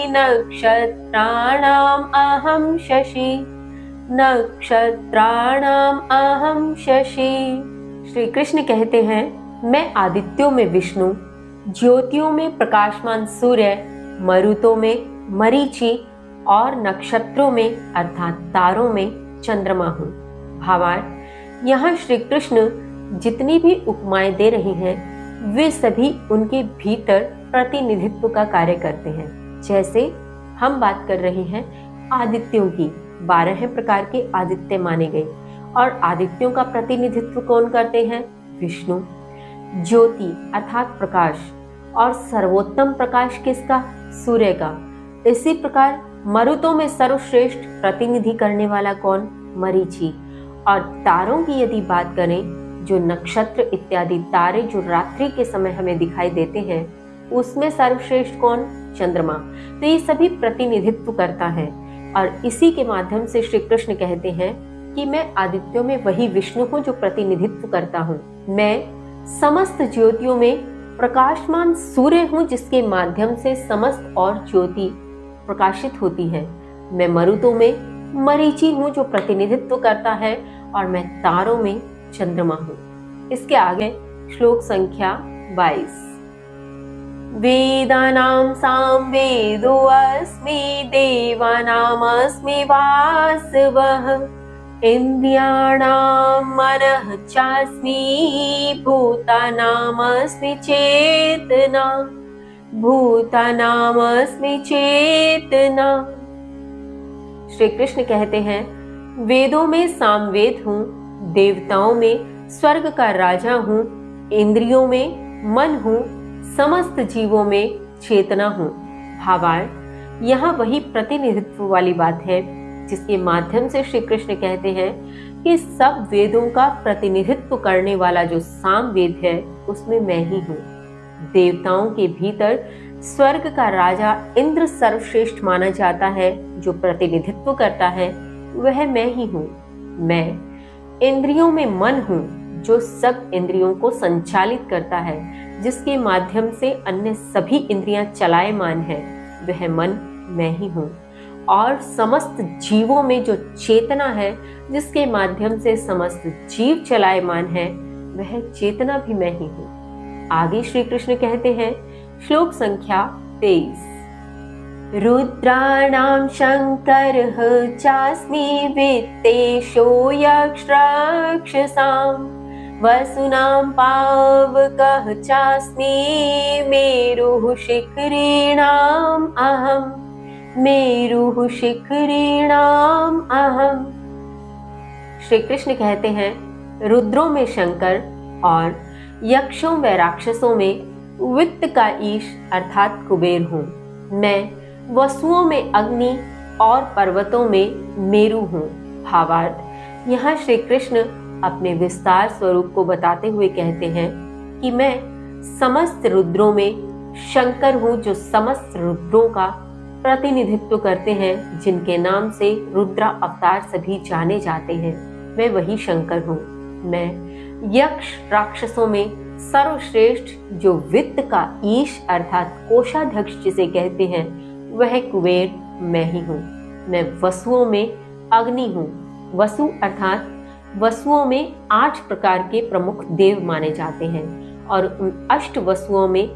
[SPEAKER 1] नक्षत्राणाम् अहं शशि। श्री कृष्ण कहते हैं, मैं आदित्यों में विष्णु, ज्योतियों में प्रकाशमान सूर्य, मरुतों में मरीचि और नक्षत्रों में अर्थात तारों में चंद्रमा हूँ। भावार्थ, यहाँ श्री कृष्ण जितनी भी उपमाएं दे रहे हैं वे सभी उनके भीतर प्रतिनिधित्व का कार्य करते हैं। जैसे हम बात कर रहे हैं आदित्यों की, 12 प्रकार के आदित्य माने गए और आदित्यों का प्रतिनिधित्व कौन करते हैं? विष्णु। ज्योति अर्थात प्रकाश, और सर्वोत्तम प्रकाश किसका? सूर्य का। इसी प्रकार मरुतों में सर्वश्रेष्ठ प्रतिनिधि करने वाला कौन? मरीचि। और तारों की यदि बात करें, जो नक्षत्र इत्यादि तारे जो रात्रि के समय हमें दिखाई देते हैं, उसमें सर्वश्रेष्ठ कौन? चंद्रमा। तो ये सभी प्रतिनिधित्व करता है और इसी के माध्यम से श्री कृष्ण कहते हैं कि मैं आदित्यों में वही विष्णु हूँ जो प्रतिनिधित्व करता हूँ। मैं समस्त ज्योतियों में प्रकाशमान सूर्य हूँ जिसके माध्यम से समस्त और ज्योति प्रकाशित होती है। मैं मरुतों में मरीचि हूँ जो प्रतिनिधित्व करता है और मैं तारों में चंद्रमा हूँ। इसके आगे श्लोक संख्या 22। वेदानां सामवेदो अस्मि देवानामस्मि वासवः इन्द्रियाणां मनः चास्मि भूतानामस्मि चेतना। श्री कृष्ण कहते हैं, वेदों में सामवेद हूँ, देवताओं में स्वर्ग का राजा हूँ, इंद्रियों में मन हूँ, समस्त जीवों में चेतना हूँ। भावार्थ, यहाँ वही प्रतिनिधित्व वाली बात है जिसके माध्यम से श्री कृष्ण कहते हैं कि सब वेदों का प्रतिनिधित्व करने वाला जो सामवेद है उसमें मैं ही हूँ। देवताओं के भीतर स्वर्ग का राजा इंद्र सर्वश्रेष्ठ माना जाता है, जो प्रतिनिधित्व करता है वह मैं ही हूँ। मैं इंद्रियों में मन हूँ, जो सब इंद्रियों को संचालित करता है, जिसके माध्यम से अन्य सभी इंद्रियां चलायमान है, वह मन मैं ही हूँ। और समस्त जीवों में जो चेतना है, जिसके माध्यम से समस्त जीव चलायमान है, वह चेतना भी मैं ही हूँ। आगे श्री कृष्ण कहते हैं, श्लोक संख्या 23, रुद्राणां शंकरः चास्मि वित्तेषो यक्ष राक्षसां वसुनां पावकः चास्मि मेरुः शिखरीणाम् अहम् मेरुः शिखरीणाम् अहम्। श्री कृष्ण कहते हैं, रुद्रों में शंकर और यक्षों व राक्षसों में वित्त का ईश अर्थात कुबेर हूँ। मैं वसुओं में अग्नि और पर्वतों में मेरु हूँ। भावार्थ, यहाँ श्री कृष्ण अपने विस्तार स्वरूप को बताते हुए कहते हैं कि मैं समस्त रुद्रों में शंकर हूँ, जो समस्त रुद्रों का प्रतिनिधित्व करते हैं, जिनके नाम से रुद्र अवतार सभी जाने जाते हैं। मैं वही शंकर हूँ। मैं यक्ष राक्षसों में सर्वश्रेष्ठ, जो वित्त का ईश अर्थात कोषाध्यक्ष जिसे कहते हैं, वह कुबेर मैं ही हूँ। मैं वसुओं में अग्नि हूँ। वसु अर्थात वसुओं में 8 प्रकार के प्रमुख देव माने जाते हैं, और उन 8 वसुओं में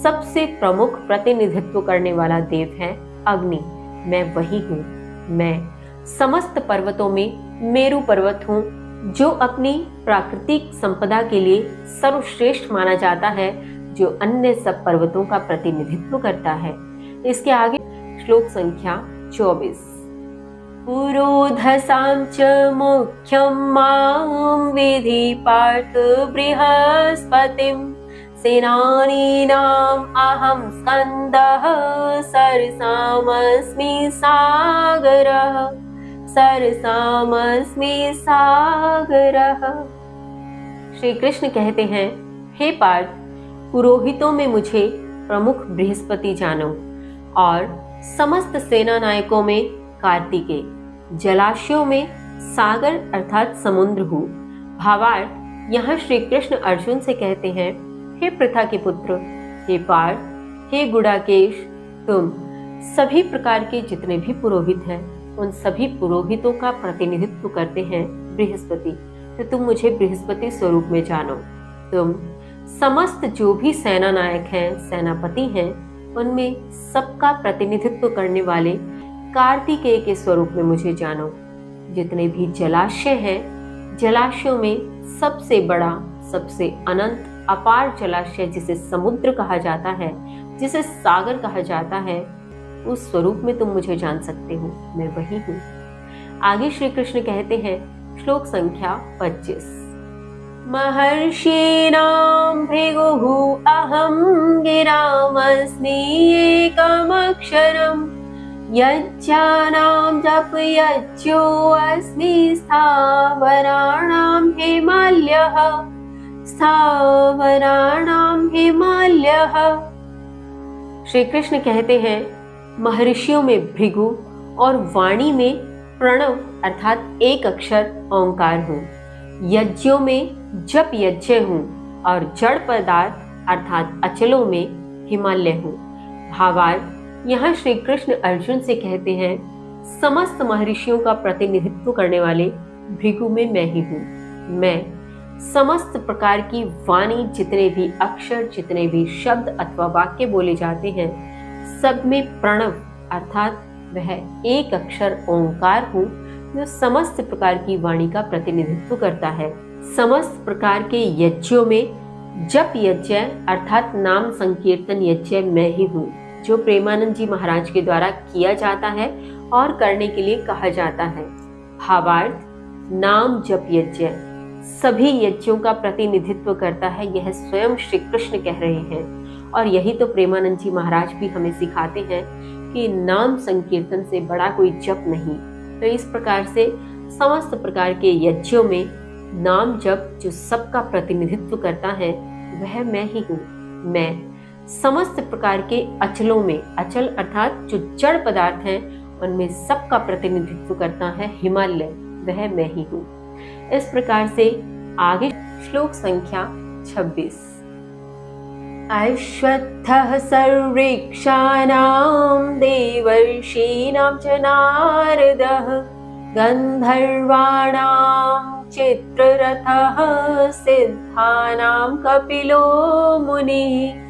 [SPEAKER 1] सबसे प्रमुख प्रतिनिधित्व करने वाला देव है अग्नि। मैं वही हूँ। मैं समस्त पर्वतों में मेरु पर्वत हूँ, जो अपनी प्राकृतिक संपदा के लिए सर्वश्रेष्ठ माना जाता है, जो अन्य सब पर्वतों का प्रतिनिधित्व करता है। इसके आगे श्लोक संख्या 24, पुरोधसां च मुख्यं मां विधि पार्थ बृहस्पतिं सेनानीनाम् अहं स्कन्दः सरसामस्मि सागरः सरसामस्मि सागरः। श्री कृष्ण कहते हैं, हे पार्थ, पुरोहितों में मुझे प्रमुख बृहस्पति जानो, और समस्त सेना नायकों में कार्तिकेय, जलाशयों में सागर अर्थात समुद्र हूँ। भावार्थ, यहाँ श्री कृष्ण अर्जुन से कहते हैं, हे पृथा के पुत्र, हे पार्थ, हे गुडाकेश, तुम सभी प्रकार के जितने भी पुरोहित हैं, उन सभी पुरोहितों का प्रतिनिधित्व करते हैं बृहस्पति, तो तुम मुझे बृहस्पति स्वरूप में जानो। तुम समस्त जो भी सेना नायक हैं, सेनापति हैं, उनमें सबका प्रतिनिधित्व करने वाले कार्तिकेय के स्वरूप में मुझे जानो। जितने भी जलाशय हैं, जलाशयों में सबसे बड़ा, सबसे अनंत अपार जलाशय जिसे समुद्र कहा जाता है, जिसे सागर कहा जाता है, उस स्वरूप में तुम मुझे जान सकते हो। मैं वही हूँ। आगे श्री कृष्ण कहते हैं, श्लोक संख्या 25, महर्षीणां भृगुः अहं गिरामस्मि एकमक्षरम् यज्ञानां जपयज्ञोऽस्मि स्थावराणां हिमालयः स्थावराणां हिमालयः। श्री कृष्ण कहते हैं, महर्षियों में भृगु और वाणी में प्रणव अर्थात एक अक्षर ओंकार हूँ। यज्ञों में जप यज्ञ हूँ, और जड़ पदार्थ अर्थात अचलों में हिमालय हूँ। भावार्थ, यहाँ श्री कृष्ण अर्जुन से कहते हैं, समस्त महर्षियों का प्रतिनिधित्व करने वाले भृगु में मैं ही हूँ। मैं समस्त प्रकार की वाणी, जितने भी अक्षर, जितने भी शब्द अथवा वाक्य बोले जाते हैं, सब में प्रणव अर्थात वह एक अक्षर ओंकार हूँ, जो समस्त प्रकार की वाणी का प्रतिनिधित्व करता है। समस्त प्रकार के यज्ञों में जप यज्ञ अर्थात नाम संकीर्तन यज्ञ मैं ही हूँ, जो प्रेमानंद जी महाराज के द्वारा किया जाता है और करने के लिए कहा जाता है। भावार्थ, नाम जप यज्ञ सभी यज्ञों का प्रतिनिधित्व करता है, यह स्वयं श्री कृष्ण कह रहे हैं। और यही तो प्रेमानंद जी महाराज भी हमें सिखाते हैं कि नाम संकीर्तन से बड़ा कोई जप नहीं। तो इस प्रकार से समस्त प्रकार के यज्ञों में नाम जप जो सबका प्रतिनिधित्व करता है, वह मैं ही हूँ। मैं समस्त प्रकार के अचलों में, अचल अर्थात जो जड़ पदार्थ हैं, उनमें सबका प्रतिनिधित्व करता है हिमालय, वह मैं ही हूँ। इस प्रकार से आगे श्लोक संख्या 26। अश्वत्थः सर्वृक्षाणां देवर्षीणां च नारदः गन्धर्वाणां चित्ररथः सिद्धानां कपिलो मुनिः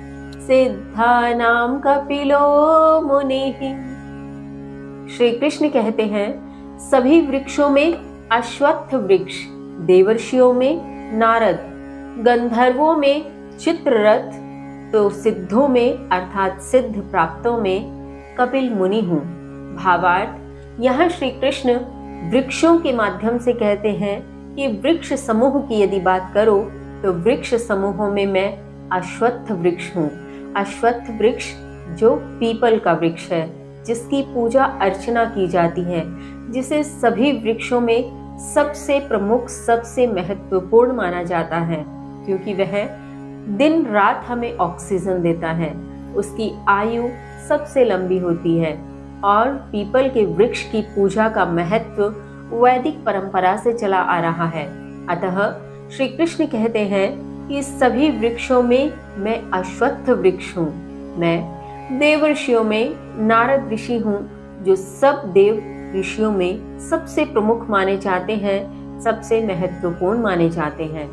[SPEAKER 1] श्री कृष्ण कहते हैं, सभी वृक्षों में अश्वत्थ वृक्ष, देवर्षियों में नारद, गंधर्वों में चित्ररथ, तो सिद्धों में अर्थात सिद्ध प्राप्तों में कपिल मुनि हूँ। भावार्थ, यहाँ श्री कृष्ण वृक्षों के माध्यम से कहते हैं कि वृक्ष समूह की यदि बात करो तो वृक्ष समूहों में मैं अश्वत्थ वृक्ष हूँ। अश्वत्थ वृक्ष जो पीपल का वृक्ष है, जिसकी पूजा अर्चना की जाती है, जिसे सभी वृक्षों में सबसे प्रमुख, सबसे महत्वपूर्ण माना जाता है, क्योंकि वह दिन रात हमें ऑक्सीजन देता है, उसकी आयु सबसे लंबी होती है और पीपल के वृक्ष की पूजा का महत्व वैदिक परंपरा से चला आ रहा है। अतः श्री कृष्ण कहते हैं कि सभी वृक्षों में मैं अश्वत्थ वृक्ष हूँ। मैं देवर्षियों में नारद ऋषि हूँ, जो सब देव ऋषियों में सबसे प्रमुख माने जाते हैं, सबसे महत्वपूर्ण माने जाते हैं।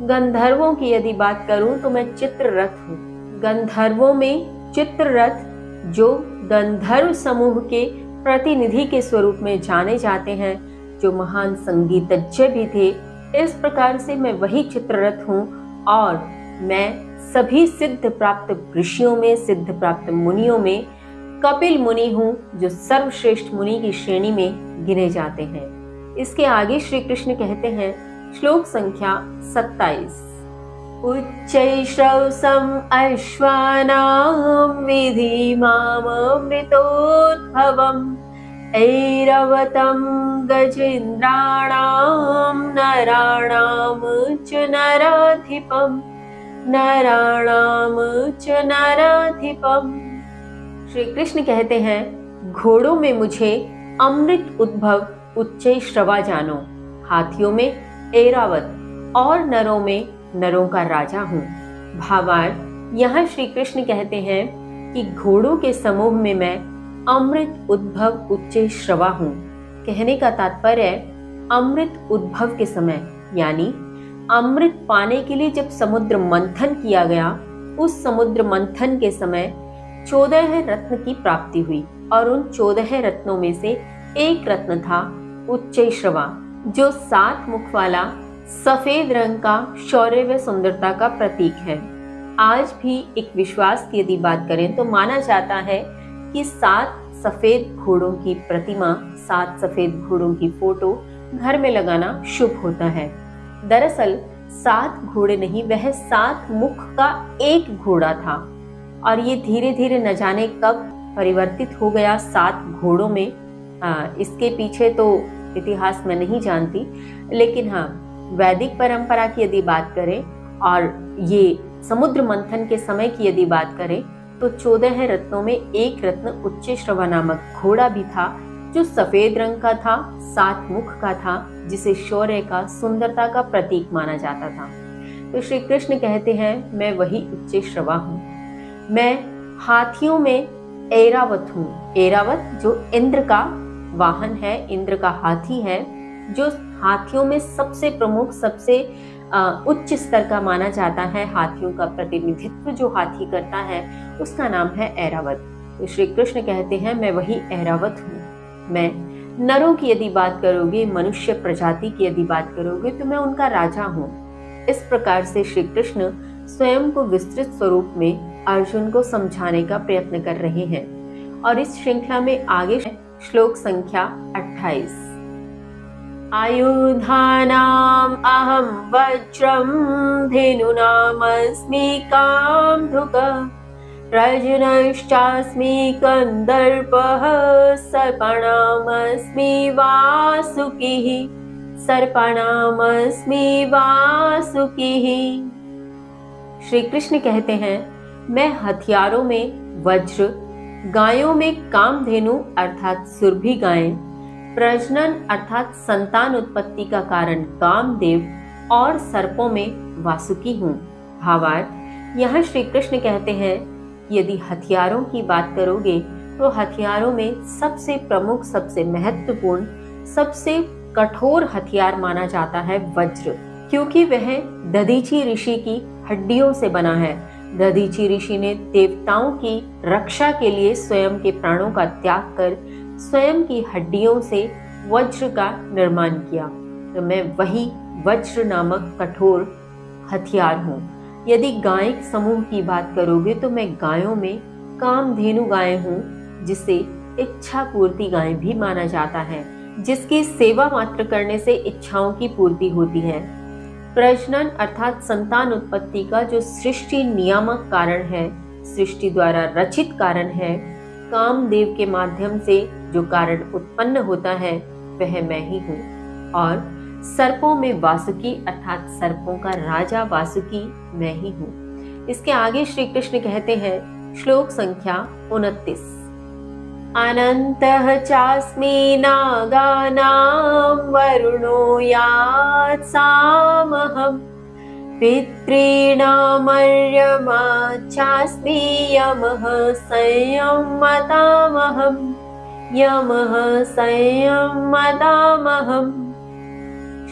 [SPEAKER 1] गंधर्वों की यदि बात करूं तो मैं चित्ररथ हूँ। गंधर्वों में चित्ररथ जो गंधर्व समूह के प्रतिनिधि के स्वरूप में जाने जाते हैं, जो महान संगीतज्ञ भी थे। इस प्रकार से मैं वही चित्ररथ हूँ और मैं सभी सिद्ध प्राप्त ऋषियों में, सिद्ध प्राप्त मुनियों में कपिल मुनि हूँ, जो सर्वश्रेष्ठ मुनि की श्रेणी में गिने जाते हैं। इसके आगे श्री कृष्ण कहते हैं, श्लोक संख्या 27। उच्चैश्रवसम् अश्वानां विधि माममृतोद्भवम् ऐरवतं गजेन्द्राणां नराणां च नराधिपम्। श्री कृष्ण कहते हैं, घोड़ों में मुझे अमृत उद्भव उच्चैश्रवा जानो, हाथियों में ऐरावत और नरों में नरों का राजा हूँ। भावार्थ, यहाँ श्री कृष्ण कहते हैं कि घोड़ों के समूह में मैं अमृत उद्भव उच्चैश्रवा हूँ। कहने का तात्पर्य अमृत उद्भव के समय, यानी अमृत पाने के लिए जब समुद्र मंथन किया गया, उस समुद्र मंथन के समय 14 रत्न की प्राप्ति हुई और उन 14 रत्नों में से एक रत्न था उच्चैश्रवा, जो 7 मुख वाला सफेद रंग का शौर्य व सुंदरता का प्रतीक है। आज भी एक विश्वास की यदि बात करें तो माना जाता है कि 7 सफेद घोड़ों की प्रतिमा, 7 सफेद घोड़ों की फोटो घर में लगाना शुभ होता है। दरअसल 7 घोड़े नहीं, वह 7 मुख का एक घोड़ा था और ये धीरे धीरे न जाने कब परिवर्तित हो गया 7 घोड़ों में। इसके पीछे तो इतिहास में नहीं जानती, लेकिन हाँ, वैदिक परंपरा की यदि बात करें और ये समुद्र मंथन के समय की यदि बात करें तो 14 रत्नों में एक रत्न उच्चैश्रवा नामक घोड़ा भी था, जो सफेद रंग का था, 7 मुख का था, जिसे शौर्य का, सुंदरता का प्रतीक माना जाता था। तो श्री कृष्ण कहते हैं, मैं वही उच्चैश्रवा हूँ। मैं हाथियों में ऐरावत हूँ। ऐरावत जो इंद्र का वाहन है, इंद्र का हाथी है, जो हाथियों में सबसे प्रमुख, सबसे उच्च स्तर का माना जाता है। हाथियों का प्रतिनिधित्व जो हाथी करता है उसका नाम है ऐरावत। तो श्री कृष्ण कहते हैं, मैं वही ऐरावत हूँ। मैं नरों की यदि बात करोगे, मनुष्य प्रजाति की यदि बात करोगे, तो मैं उनका राजा हूँ। इस प्रकार से श्री कृष्ण स्वयं को विस्तृत स्वरूप में अर्जुन को समझाने का प्रयत्न कर रहे हैं। और इस श्रृंखला में आगे श्लोक संख्या 28। आयुधानाम् अहं वज्रं धेनूनामस्मि कामधुकः रजनश्चास्मि कन्दर्पः सर्पाणामस्मि वासुकिः। श्री कृष्ण कहते हैं, मैं हथियारों में वज्र, गायों में कामधेनु अर्थात सुरभि गायें, प्रजनन अर्थात संतान उत्पत्ति का कारण कामदेव और सर्पों में वासुकी हूँ। भावार्थ, यहाँ श्री कृष्ण कहते हैं कि यदि हथियारों की बात करोगे तो हथियारों में सबसे प्रमुख, सबसे महत्वपूर्ण, सबसे कठोर हथियार माना जाता है वज्र, क्योंकि वह दधीचि ऋषि की हड्डियों से बना है। दधीचि ऋषि ने देवताओं की रक्षा के लिए स्वयं के प्राणों का त्याग कर स्वयं की हड्डियों से वज्र का निर्माण किया। तो मैं वही वज्र नामक कठोर हथियार हूँ। यदि गाय समूह की बात करोगे तो मैं गायों में कामधेनु गाय हूँ, जिसे इच्छा पूर्ति गाय भी माना जाता है, जिसकी सेवा मात्र करने से इच्छाओं की पूर्ति होती है। प्रजनन अर्थात संतान उत्पत्ति का जो सृष्टि नियामक कारण है, सृष्टि द्वारा रचित कारण है, कामदेव के माध्यम से जो कारण उत्पन्न होता है वह मैं ही हूँ। और सर्पों में वासुकी अर्थात सर्पों का राजा वासुकी मैं ही हूँ। इसके आगे श्री कृष्ण कहते हैं, श्लोक संख्या 29, अनन्तः चास्मि नागानां वरुणो यात् सामहम् पितॄणामर्यमा चास्मि यमः संयम्मतामहम्।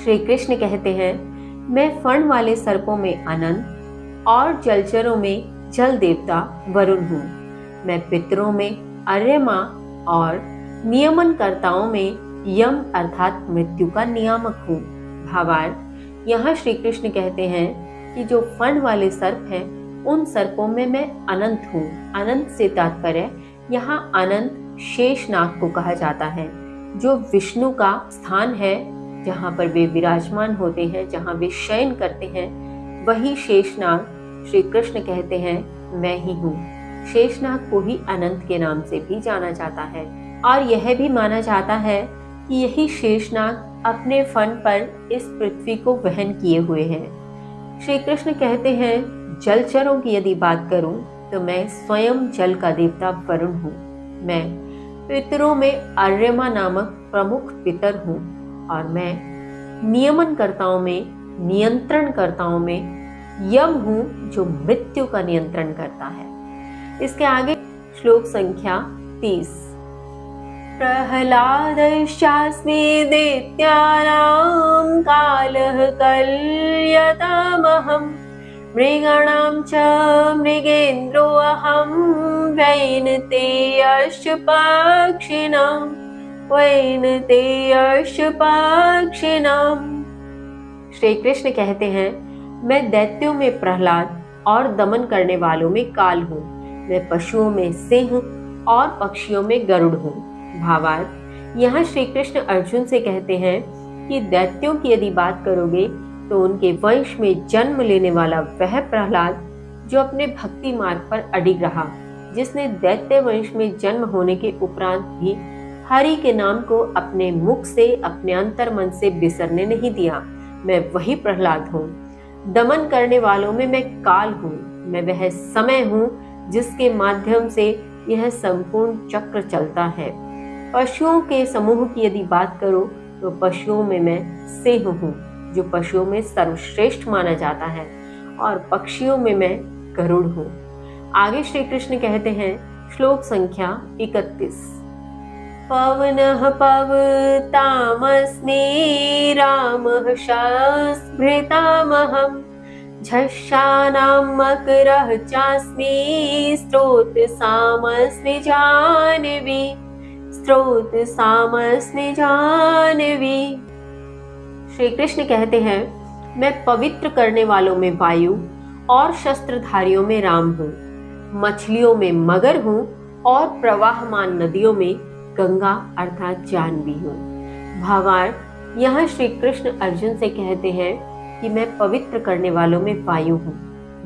[SPEAKER 1] श्री कृष्ण कहते हैं, मैं फण वाले सर्पों में अनंत और जलचरों में जल देवता वरुण हूँ। मैं पितरों में अर्यमा और नियमनकर्ताओं में यम अर्थात मृत्यु का नियामक हूँ। भावार्थ, यहाँ श्री कृष्ण कहते हैं कि जो फण वाले सर्प हैं उन सर्पों में मैं अनंत हूँ। अनंत से तात्पर्य यहाँ अनंत शेषनाग को कहा जाता है, जो विष्णु का स्थान है, जहाँ पर वे विराजमान होते हैं, जहाँ वे शयन करते हैं, वही शेषनाग श्री कृष्ण कहते हैं मैं ही हूँ। शेषनाग को ही अनंत के नाम से भी जाना जाता है और यह भी माना जाता है कि यही शेषनाग अपने फन पर इस पृथ्वी को वहन किए हुए हैं। श्री कृष्ण कहते हैं, जलचरों की यदि बात करूं तो मैं स्वयं जल का देवता वरुण हूँ। मैं पितरों में अर्यमा नामक प्रमुख पितर हूँ और मैं नियमनकर्ताओं में, नियंत्रणकर्ताओं में यम हूँ, जो मृत्यु का नियंत्रण करता है। इसके आगे श्लोक संख्या 30, प्रह्लादश्चास्मि दैत्यानां कालः कल्यतामहम् मृगाणां च मृगेन्द्रोऽहं वैनतेयश्च पक्षिणां। श्री कृष्ण कहते हैं, मैं दैत्यों में प्रहलाद और दमन करने वालों में काल हूँ। मैं पशुओं में सिंह और पक्षियों में गरुड़ हूँ। भावार्थ, यहाँ श्री कृष्ण अर्जुन से कहते हैं कि दैत्यों की यदि बात करोगे तो उनके वंश में जन्म लेने वाला वह प्रहलाद जो अपने भक्ति मार्ग पर अडिग रहा, जिसने दैत्य वंश में जन्म होने के उपरांत भी हरि के नाम को अपने मुख से, अपने अंतर मन से बिसरने नहीं दिया, मैं वही प्रहलाद हूँ। दमन करने वालों में मैं काल हूँ। मैं वह समय हूँ जिसके माध्यम से यह संपूर्ण चक्र चलता है। पशुओं के समूह की यदि बात करो तो पशुओं में मैं सिंह हूँ, जो पशुओं में सर्वश्रेष्ठ माना जाता है, और पक्षियों में मैं गरुड़ हूँ। आगे श्री कृष्ण कहते हैं, श्लोक संख्या 31, पवनः पवतामस्मि रामः शस्त्रभृतामहम् झषाणां मकरः चास्मि स्रोतसामस्मि जानवी। श्री कृष्ण कहते हैं, मैं पवित्र करने वालों में वायु और शस्त्रधारियों में राम हूँ, मछलियों में मगर हूँ और प्रवाहमान नदियों में गंगा अर्थात जानवी हूँ। भावार्थ, यहाँ श्री कृष्ण अर्जुन से कहते हैं कि मैं पवित्र करने वालों में वायु हूँ।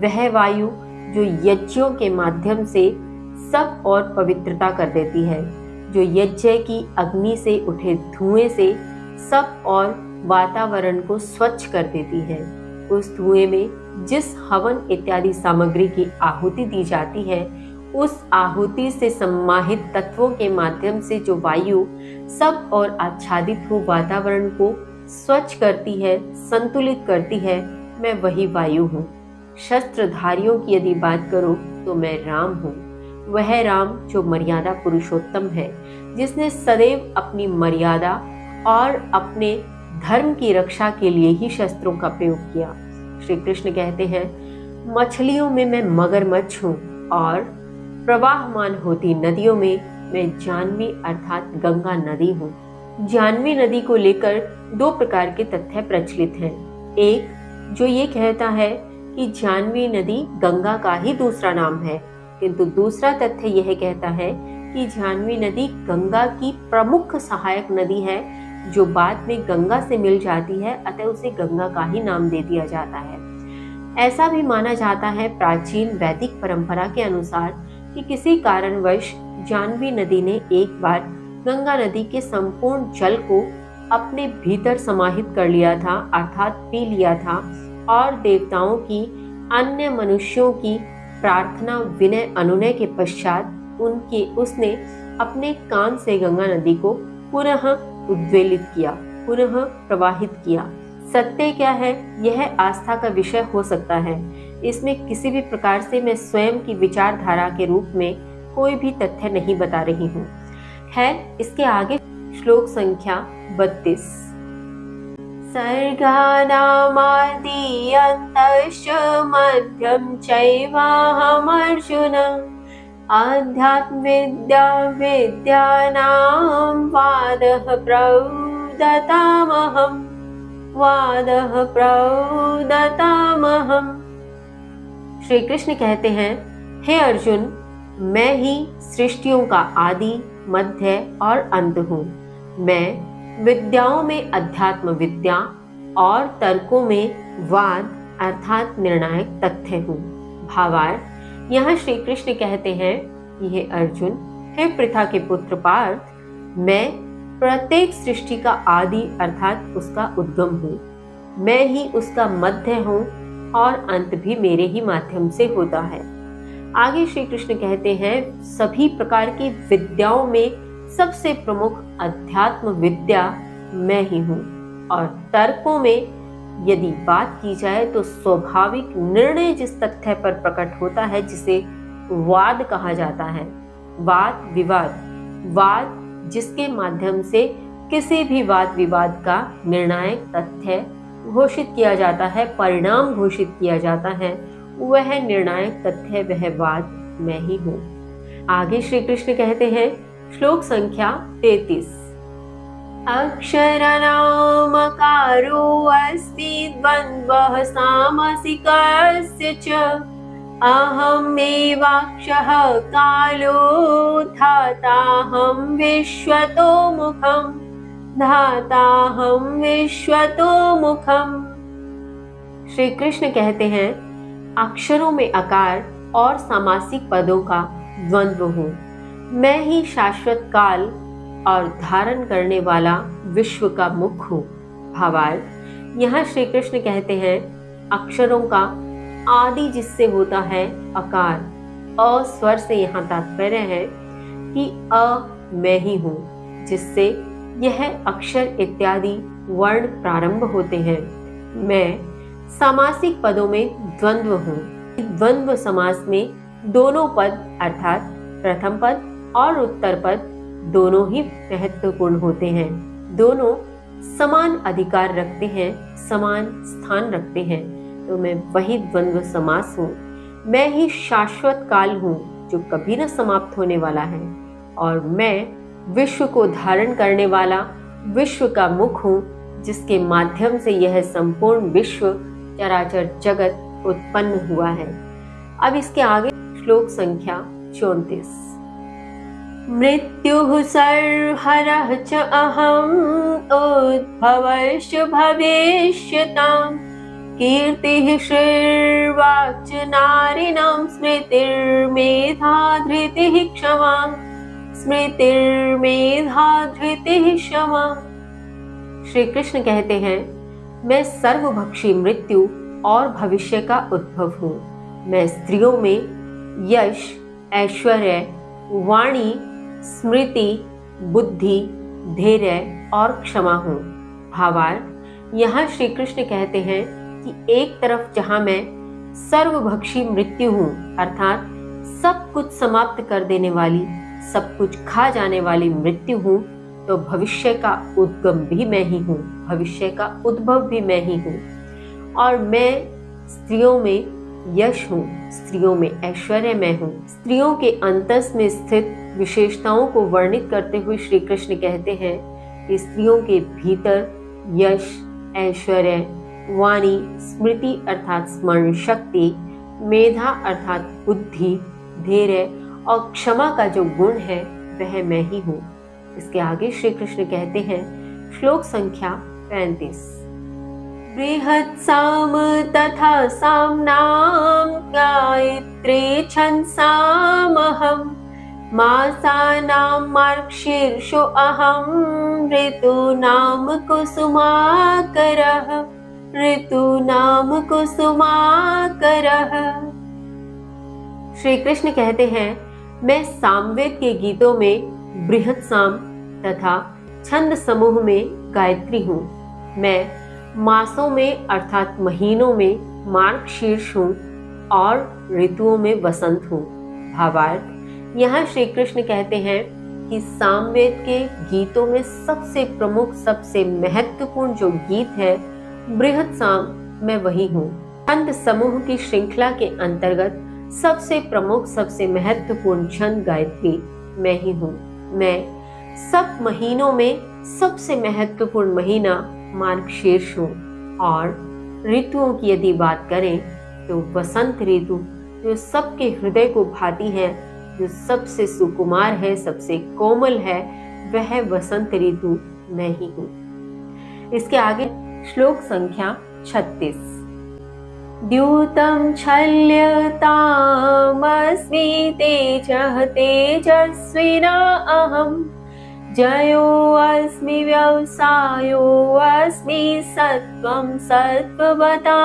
[SPEAKER 1] वह वायु जो यज्ञों के माध्यम से सब और पवित्रता कर देती है, जो यज्ञ की अग्नि से उठे धुएं से सब और वातावरण को स्वच्छ कर देती है। उस धुएं में जिस हवन इत्यादि सामग्री की आहुति दी जाती है, उस आहुति से सम्माहित तत्वों के माध्यम से जो वायु सब और आच्छादित हो वातावरण को स्वच्छ करती है, संतुलित करती है, मैं वही वायु हूँ। शस्त्रधारियों की यदि बात करो तो मैं राम हूँ, वह राम जो मर्यादा पुरुषोत्तम है, जिसने सदैव अपनी मर्यादा और अपने धर्म की रक्षा के लिए ही शस्त्रों का प्रयोग किया। श्री कृष्ण कहते हैं, मछलियों में मैं मगरमच्छ हूँ और प्रवाहमान होती नदियों में मैं जानवी अर्थात गंगा नदी हूँ। जानवी नदी को लेकर दो प्रकार के तथ्य प्रचलित हैं। एक जो ये कहता है कि जानवी नदी गंगा का ही दूसरा नाम है, किंतु दूसरा तथ्य यह कहता है कि जानवी नदी गंगा की प्रमुख सहायक नदी है, जो बाद में गंगा से मिल जाती है, अतः उसे गंगा का ही नाम दे दिया जाता है। ऐसा भी माना जाता है प्राचीन वैदिक परंपरा के अनुसार कि किसी कारणवश जानवी नदी ने एक बार गंगा नदी के संपूर्ण जल को अपने भीतर समाहित कर लिया था, अर्थात पी लिया था, और देवताओं की, अन्य मनुष्यों की प्रार्थना विनय अनुनय के पश्चात उसने अपने कान से गंगा नदी को पुनः उद्वेलित किया, पुनः प्रवाहित किया। सत्य क्या है, यह आस्था का विषय हो सकता है। इसमें किसी भी प्रकार से मैं स्वयं की विचारधारा के रूप में कोई भी तथ्य नहीं बता रही हूँ। खैर, इसके आगे श्लोक संख्या 32। सर्गानामादि अन्तश्च मध्यं चैवाहमर्जुन आध्यात्म विद्या विद्यानां वादः प्रौदतामहम्। श्री कृष्ण कहते हैं, हे अर्जुन, मैं ही सृष्टियों का आदि, मध्य और अंत हूँ। मैं विद्याओं में अध्यात्म विद्या और तर्कों में वाद अर्थात निर्णायक तथ्य हूँ। भावार्थ, यहाँ श्री कृष्ण कहते हैं, यह अर्जुन, हे पृथा के पुत्र पार्थ, मैं प्रत्येक सृष्टि का आदि अर्थात उसका उद्गम हूँ। मैं ही उसका मध्य हूँ और अंत भी मेरे ही माध्यम से होता है। आगे श्री कृष्ण कहते हैं, सभी प्रकार की विद्याओं में सबसे प्रमुख अध्यात्म विद्या मैं ही हूँ, और तर्कों में यदि बात की जाए तो स्वाभाविक निर्णय जिस तथ्य पर प्रकट होता है, जिसे वाद कहा जाता है, वाद विवाद, वाद जिसके माध्यम से किसी भी वाद विवाद का निर्णायक तथ्य घोषित किया जाता है, परिणाम घोषित किया जाता है, वह निर्णायक तथ्य, वह वाद मैं ही हूँ। आगे श्री कृष्ण कहते हैं, श्लोक संख्या 33। अक्षरनामकारो अस्ति द्वन्द्वः सामसिकस्य च अहमेवाक्षः कालो धाताहं विश्वतो मुखम्। श्री कृष्ण कहते हैं, अक्षरों में आकार और सामासिक पदों का द्वंद्व हूँ। मैं ही शाश्वत काल और धारण करने वाला विश्व का मुख हूँ। भावार्थ, यहाँ श्री कृष्ण कहते हैं, अक्षरों का आदि जिससे होता है आकार, अ स्वर से यहाँ तात्पर्य है कि अ मैं ही हूँ, जिससे यह अक्षर इत्यादि वर्ण प्रारंभ होते हैं। मैं सामासिक पदों में द्वंद्व हूँ। द्वंद्व समास में दोनों पद अर्थात प्रथम पद और उत्तर पद दोनों ही महत्वपूर्ण होते हैं। दोनों समान अधिकार रखते हैं, समान स्थान रखते हैं, तो मैं वही द्वंद्व समास हूँ। मैं ही शाश्वत काल हूँ, जो कभी न समाप्त होने वाला है, और मैं विश्व को धारण करने वाला विश्व का मुख हूँ, जिसके माध्यम से यह संपूर्ण विश्व चराचर जगत उत्पन्न हुआ है। अब इसके आगे श्लोक संख्या 34। मृत्युः सर्वहरः च अहम् उद्भवश्च भविष्यताम् कीर्तिः श्रीर्वाक् च नारिणां स्मृतिर्मेधा धृतिः क्षमा। श्री कृष्ण कहते हैं, मैं सर्वभक्षी मृत्यु और भविष्य का उद्भव हूँ। मैं स्त्रियों में यश, ऐश्वर्य, वाणी, स्मृति, बुद्धि, धैर्य और क्षमा हूँ। भावार्थ, यहाँ श्री कृष्ण कहते हैं कि एक तरफ जहाँ मैं सर्वभक्षी मृत्यु हूँ, अर्थात सब कुछ समाप्त कर देने वाली, सब कुछ खा जाने वाली मृत्यु हूँ, तो भविष्य का उद्गम भी मैं ही हूँ, भविष्य का उद्भव भी मैं ही हूँ। और मैं स्त्रियों में यश हूँ, स्त्रियों में ऐश्वर्य मैं हूँ। स्त्रियों के अंतस में स्थित विशेषताओं को वर्णित करते हुए श्री कृष्ण कहते हैं कि स्त्रियों के भीतर यश, ऐश्वर्य, वाणी, स्मृति अर्थात स्मरण शक्ति, मेधा अर्थात बुद्धि, धैर्य और क्षमा का जो गुण है वह मैं ही हूँ। इसके आगे श्री कृष्ण कहते हैं, श्लोक संख्या 35, बृहत् साम तथा साम्नां गायत्रे छंसामहं मासानां मार्गशीर्षो अहं ऋतूनां कुसुमाकरः ऋतूनां कुसुमाकरः। श्री कृष्ण कहते हैं, मैं सामवेद के गीतों में बृहत् साम तथा छंद समूह में गायत्री हूँ। मैं मासों में अर्थात महीनों में मार्गशीर्ष हूँ और ऋतुओं में वसंत हूँ। भावार्थ, यहाँ श्री कृष्ण कहते हैं कि सामवेद के गीतों में सबसे प्रमुख, सबसे महत्वपूर्ण जो गीत है बृहत् साम, मैं वही हूँ। छंद समूह की श्रृंखला के अंतर्गत सबसे प्रमुख, सबसे महत्वपूर्ण छंद गायत्री मैं ही हूँ। मैं सब महीनों में सबसे महत्वपूर्ण महीना मार्गशीर्ष हूँ। और ऋतुओं की यदि बात करें तो वसंत ऋतु जो सबके हृदय को भाती है, जो सबसे सुकुमार है, सबसे कोमल है, वह वसंत ऋतु मैं ही हूँ। इसके आगे श्लोक संख्या 36, द्यूतं छल्यतामस्मि तेजः तेजस्विना अहम् जयोऽस्मि व्यवसायोऽस्मि सत्त्वं सत्त्ववतामहम्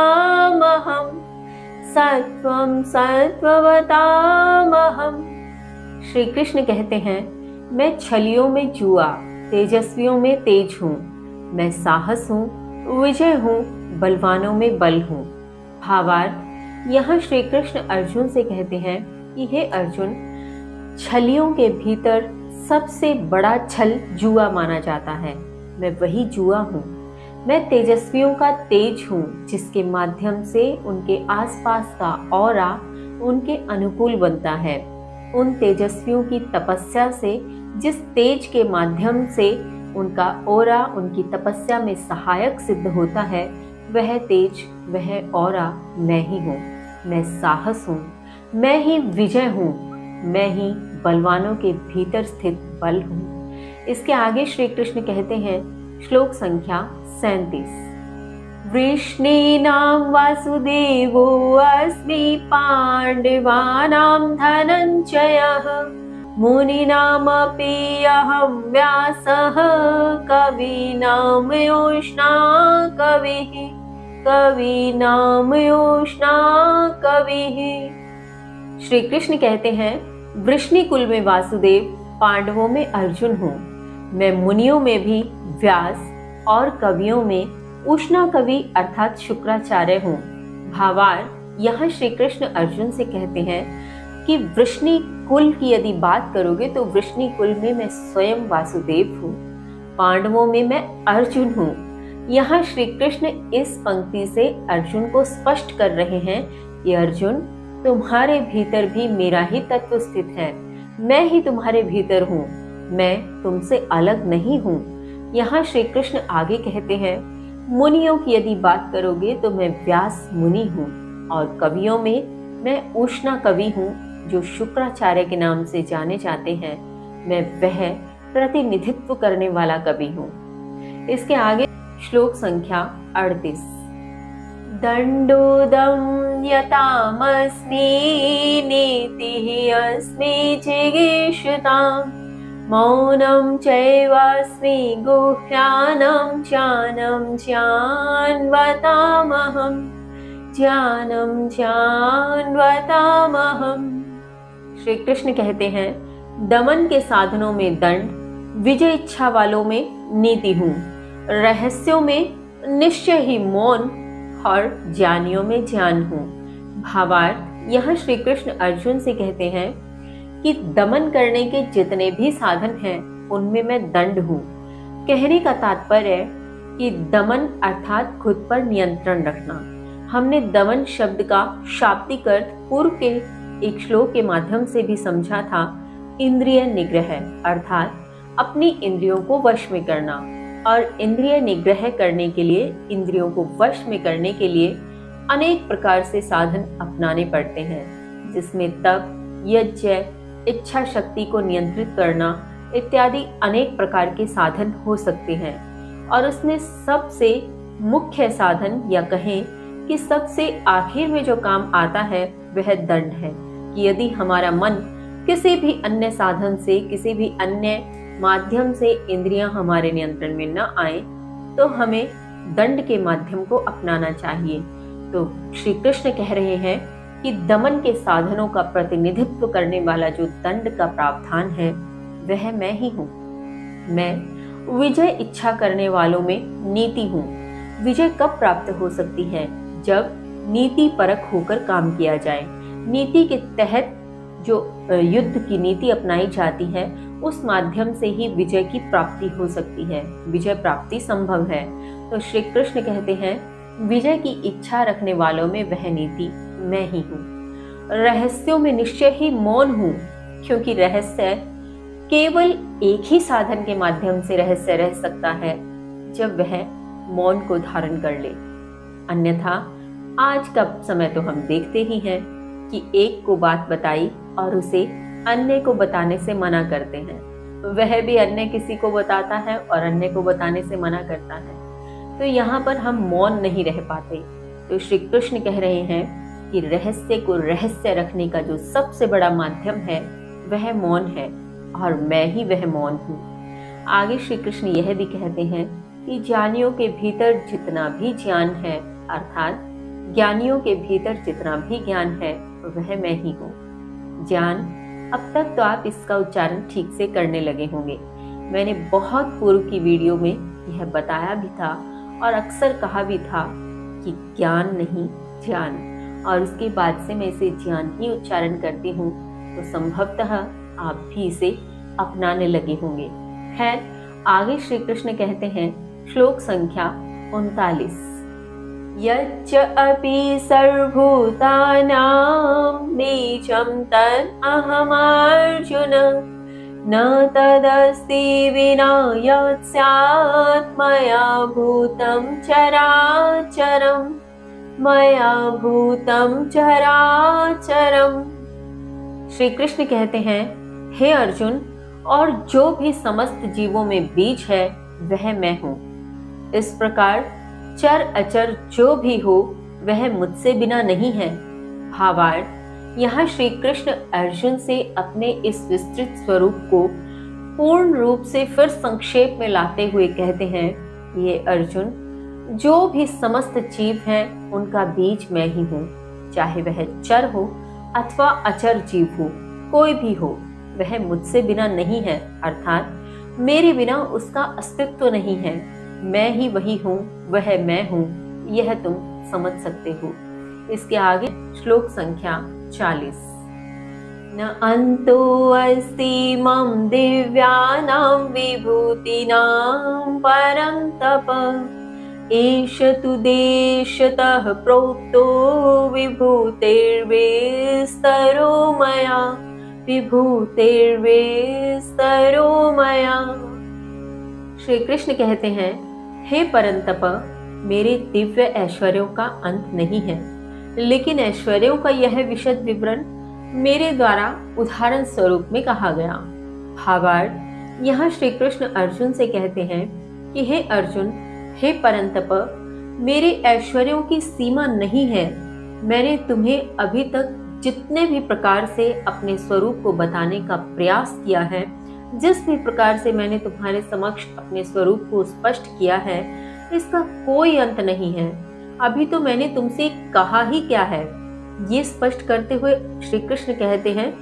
[SPEAKER 1] सत्त्वं सत्त्ववतामहम्। श्री कृष्ण कहते हैं, मैं छलियों में जुआ, तेजस्वियों में तेज हूँ। मैं साहस हूँ, विजय हूँ, बलवानों में बल हूँ। भावार्थ, यहाँ श्री कृष्ण अर्जुन से कहते हैं कि हे अर्जुन, छलियों के भीतर सबसे बड़ा छल जुआ माना जाता है। मैं वही जुआ हूँ। मैं तेजस्वियों का तेज हूँ, जिसके माध्यम से उनके आसपास का ऑरा उनके अनुकूल बनता है। उन तेजस्वियों की तपस्या से, जिस तेज के माध्यम से उनका ऑरा उनकी तपस्या में सहायक सिद्ध होता है, वह तेज, वह ऑरा मैं ही हूँ। मैं साहस हूँ, मैं ही विजय हूँ, मैं ही बलवानों के भीतर स्थित बल हूँ। इसके आगे श्री कृष्ण कहते हैं, श्लोक संख्या 37, वृष्णीनां वासुदेवो अस्मि पाण्डवानां धनञ्जयः मुनीनामपि अहं व्यासः कवीनां योष्णा कविः। श्री कृष्ण कहते हैं, वृष्णि कुल में वासुदेव, पांडवों में अर्जुन हूँ। मैं मुनियों में भी व्यास और कवियों में उष्णा कवि अर्थात शुक्राचार्य हूँ। भावार्थ, यहाँ श्री कृष्ण अर्जुन से कहते हैं कि वृष्णि कुल की यदि बात करोगे तो वृष्णि कुल में मैं स्वयं वासुदेव हूँ, पांडवों में मैं अर्जुन हूँ। यहाँ श्री कृष्ण इस पंक्ति से अर्जुन को स्पष्ट कर रहे हैं कि अर्जुन, तुम्हारे भीतर भी मेरा ही तत्व स्थित है। मैं ही तुम्हारे भीतर हूँ, मैं तुमसे अलग नहीं हूँ। यहाँ श्री कृष्ण आगे कहते हैं, मुनियों की यदि बात करोगे तो मैं व्यास मुनि हूँ और कवियों में मैं उष्णा कवि हूँ, जो शुक्राचार्य के नाम से जाने जाते हैं। मैं वह प्रतिनिधित्व करने वाला कवि हूँ। इसके आगे श्लोक संख्या 38, दंडोदम यतामस्मि नीतिः अस्मि जिगीषताम् मौनं चैवास्मि गुह्यानं ज्ञानं ज्ञानवतामहम् ज्ञानम ज्ञानवतामहम्। श्री कृष्ण कहते हैं, दमन के साधनों में दंड, विजय इच्छा वालों में नीति हूँ, रहस्यों में निश्चय ही मौन और ज्ञानियों में ज्ञान हूँ। भावार्थ, यहाँ श्री कृष्ण अर्जुन से कहते हैं कि दमन करने के जितने भी साधन हैं उनमें मैं दंड हूँ। कहने का तात्पर्य है कि दमन अर्थात खुद पर नियंत्रण रखना। हमने दमन शब्द का शाब्दिक अर्थ पूर्व के एक श्लोक के माध्यम से भी समझा था। इंद्रिय निग्रह अर्थात अपनी इंद्रियों को वश में करना, और इंद्रिय निग्रह करने के लिए, इंद्रियों को वश में करने के लिए अनेक प्रकार से साधन अपनाने पड़ते हैं, जिसमें तप, यज्ञ, इच्छा शक्ति को नियंत्रित करना इत्यादि अनेक प्रकार के साधन हो सकते हैं। और उसमें सबसे मुख्य साधन, या कहें कि सबसे आखिर में जो काम आता है वह दंड है, कि यदि हमारा मन किसी भी अन्य साधन से, किसी भी अन्य माध्यम से इंद्रियां हमारे नियंत्रण में न आए, तो हमें दंड के माध्यम को अपनाना चाहिए। तो श्री कृष्ण कह रहे हैं कि दमन के साधनों का प्रतिनिधित्व करने वाला जो दंड का प्रावधान है वह मैं ही हूँ। मैं विजय इच्छा करने वालों में नीति हूँ। विजय कब प्राप्त हो सकती है? जब नीति परक होकर काम किया जाए। नीति के तहत जो युद्ध की नीति अपनाई जाती है, उस माध्यम से ही विजय की प्राप्ति हो सकती है, विजय प्राप्ति संभव है। तो श्री कृष्ण कहते हैं, विजय की इच्छा रखने वालों में वह नीति मैं ही हूँ। रहस्यों में निश्चय ही मौन हूँ, क्योंकि रहस्य केवल एक ही साधन के माध्यम से रहस्य रह सकता है, जब वह मौन को धारण कर ले। अन्यथा आज का समय तो हम देखते ही हैं कि एक को बात बताई और उसे अन्य को बताने से मना करते हैं, वह भी अन्य किसी को बताता है और अन्य को बताने से मना करता है। तो यहाँ पर हम मौन नहीं रह पाते। तो श्री कृष्ण कह रहे हैं कि रहस्य को रहस्य रखने का जो सबसे बड़ा माध्यम है वह मौन है, और मैं ही वह मौन हूँ। आगे श्री कृष्ण यह भी कहते हैं कि ज्ञानियों के भीतर जितना भी ज्ञान है, अर्थात ज्ञानियों के भीतर जितना भी ज्ञान है वह मैं ही हूँ। ज्ञान, अब तक तो आप इसका उच्चारण ठीक से करने लगे होंगे। मैंने बहुत पूर्व की वीडियो में यह बताया भी था और अक्सर कहा भी था कि ज्ञान नहीं ज्ञान, और उसके बाद से मैं इसे ज्ञान ही उच्चारण करती हूँ, तो संभवतः आप भी इसे अपनाने लगे होंगे। खैर, आगे श्री कृष्ण कहते हैं, श्लोक संख्या 39, यच्च अपि सर्वभूतानां बीजं तद् अहमर्जुन न तदस्ति विना यत् स्यात् मया भूतं चराचरं मया भूतं चराचरं। श्री कृष्ण कहते हैं, हे अर्जुन, और जो भी समस्त जीवों में बीज है वह मैं हूँ। इस प्रकार चर अचर जो भी हो वह मुझसे बिना नहीं है। भावार्थ, यहाँ श्री कृष्ण अर्जुन से अपने इस विस्तृत स्वरूप को पूर्ण रूप से फिर संक्षेप में लाते हुए कहते हैं, ये अर्जुन, जो भी समस्त जीव हैं उनका बीज मैं ही हूँ। चाहे वह चर हो अथवा अचर जीव हो, कोई भी हो, वह मुझसे बिना नहीं है, अर्थात मेरे बिना उसका अस्तित्व नहीं है। मैं ही वही हूँ, वह मैं हूँ, यह तुम समझ सकते हो। इसके आगे श्लोक संख्या 40, न अंतो अस्ति मम दिव्यानां विभूतिनां परं तप एष तु देशतः प्रोक्तो विभूतिर्विस्तरो मया विभूतिर्विस्तरो मया। श्री कृष्ण कहते हैं, हे परंतप, मेरे दिव्य ऐश्वर्यों का अंत नहीं है, लेकिन ऐश्वर्यों का यह विशद विवरण मेरे द्वारा उदाहरण स्वरूप में कहा गया। भावार्थ, यहाँ श्री कृष्ण अर्जुन से कहते हैं कि हे अर्जुन, हे परंतप, मेरे ऐश्वर्यों की सीमा नहीं है। मैंने तुम्हें अभी तक जितने भी प्रकार से अपने स्वरूप को बताने का प्रयास किया है, जिस भी प्रकार से मैंने तुम्हारे समक्ष अपने स्वरूप को स्पष्ट किया है, इसका कोई अंत नहीं है। अभी तो मैंने तुमसे कहा ही क्या है। ये स्पष्ट करते हुए श्री कृष्ण कहते हैं,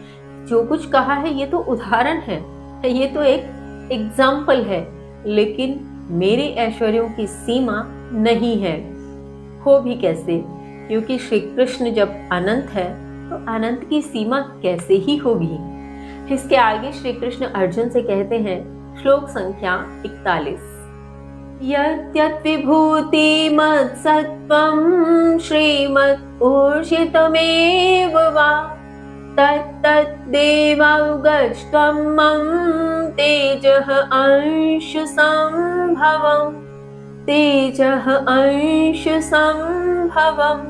[SPEAKER 1] जो कुछ कहा है ये तो उदाहरण है, ये तो एक एग्जाम्पल है, लेकिन मेरे ऐश्वर्यों की सीमा नहीं है। हो भी कैसे, क्योंकि श्री कृष्ण जब अनंत है तो अनंत की सीमा कैसे ही होगी। इसके आगे श्री कृष्ण अर्जुन से कहते हैं, श्लोक संख्या 41, यद्यत् विभूति मत्सत्त्वं श्रीमत् ऊर्जितमेव वा तत्तद्देवावगच्छत्वं मम तेजः अंश संभवम् तेजः अंश संभवम्।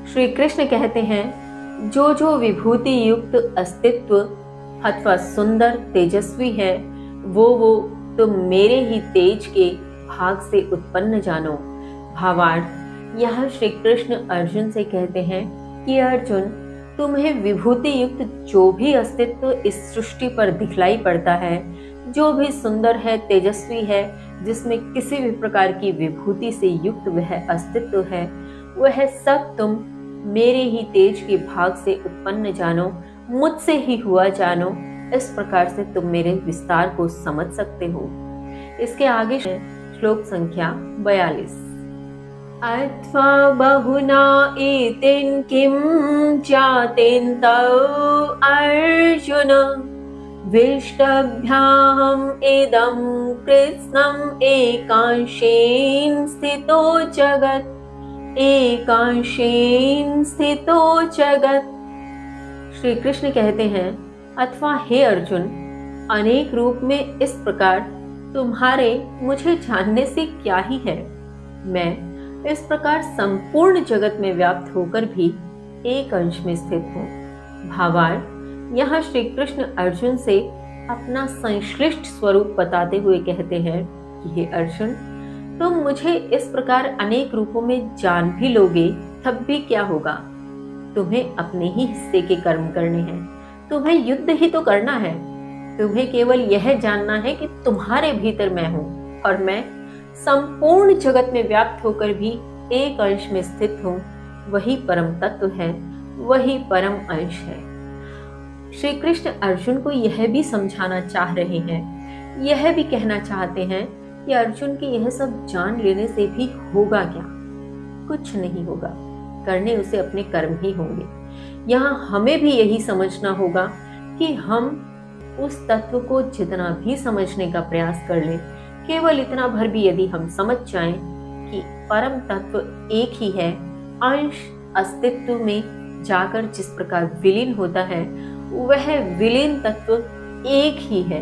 [SPEAKER 1] श्री कृष्ण कहते हैं, जो जो विभूति युक्त अस्तित्व अथवा सुंदर तेजस्वी है, वो तुम मेरे ही तेज के भाग से उत्पन्न जानो। भावार्थ, यह श्री कृष्ण अर्जुन से कहते हैं कि अर्जुन, तुम्हें विभूति युक्त जो भी अस्तित्व इस सृष्टि पर दिखलाई पड़ता है, जो भी सुंदर है, तेजस्वी है, जिसमें किसी भी प्रकार की विभूति से युक्त वह अस्तित्व है, वह सब तुम मेरे ही तेज के भाग से उत्पन्न जानो, मुझसे ही हुआ जानो। इस प्रकार से तुम मेरे विस्तार को समझ सकते हो। इसके आगे श्लोक संख्या 42, अथवा बहुना एतेन किम जातेन तौ अर्जुन विष्टभ्याहम इदं कृत्स्नम् एकांशेन स्थितो जगत्। श्री कृष्ण कहते हैं, अथवा हे अर्जुन, अनेक रूप में इस प्रकार तुम्हारे मुझे जानने से क्या ही है। मैं इस प्रकार संपूर्ण जगत में व्याप्त होकर भी एक अंश में स्थित हूँ। भावार्थ, यहाँ श्री कृष्ण अर्जुन से अपना संश्लिष्ट स्वरूप बताते हुए कहते हैं कि हे अर्जुन, तुम मुझे इस प्रकार अनेक रूपों में जान भी लोगे तब भी क्या होगा। तुम्हें अपने ही हिस्से के कर्म करने हैं, तुम्हें युद्ध ही तो करना है। तुम्हें केवल यह जानना है कि तुम्हारे भीतर मैं हूँ और मैं संपूर्ण जगत में व्याप्त होकर भी एक अंश में स्थित हूँ। वही परम तत्व है, वही परम अंश है। श्री कृष्ण अर्जुन को यह भी समझाना चाह रहे हैं, यह भी कहना चाहते हैं कि अर्जुन के यह सब जान लेने से भी होगा क्या? कुछ नहीं होगा, करने उसे अपने कर्म ही होंगे। यहाँ हमें भी यही समझना होगा कि हम उस तत्व को जितना भी समझने का प्रयास कर लें, केवल इतना भर भी यदि हम समझ जाएं कि परम तत्व एक ही है, अंश अस्तित्व में जाकर जिस प्रकार विलीन होता है, वह विलीन तत्व एक ही है,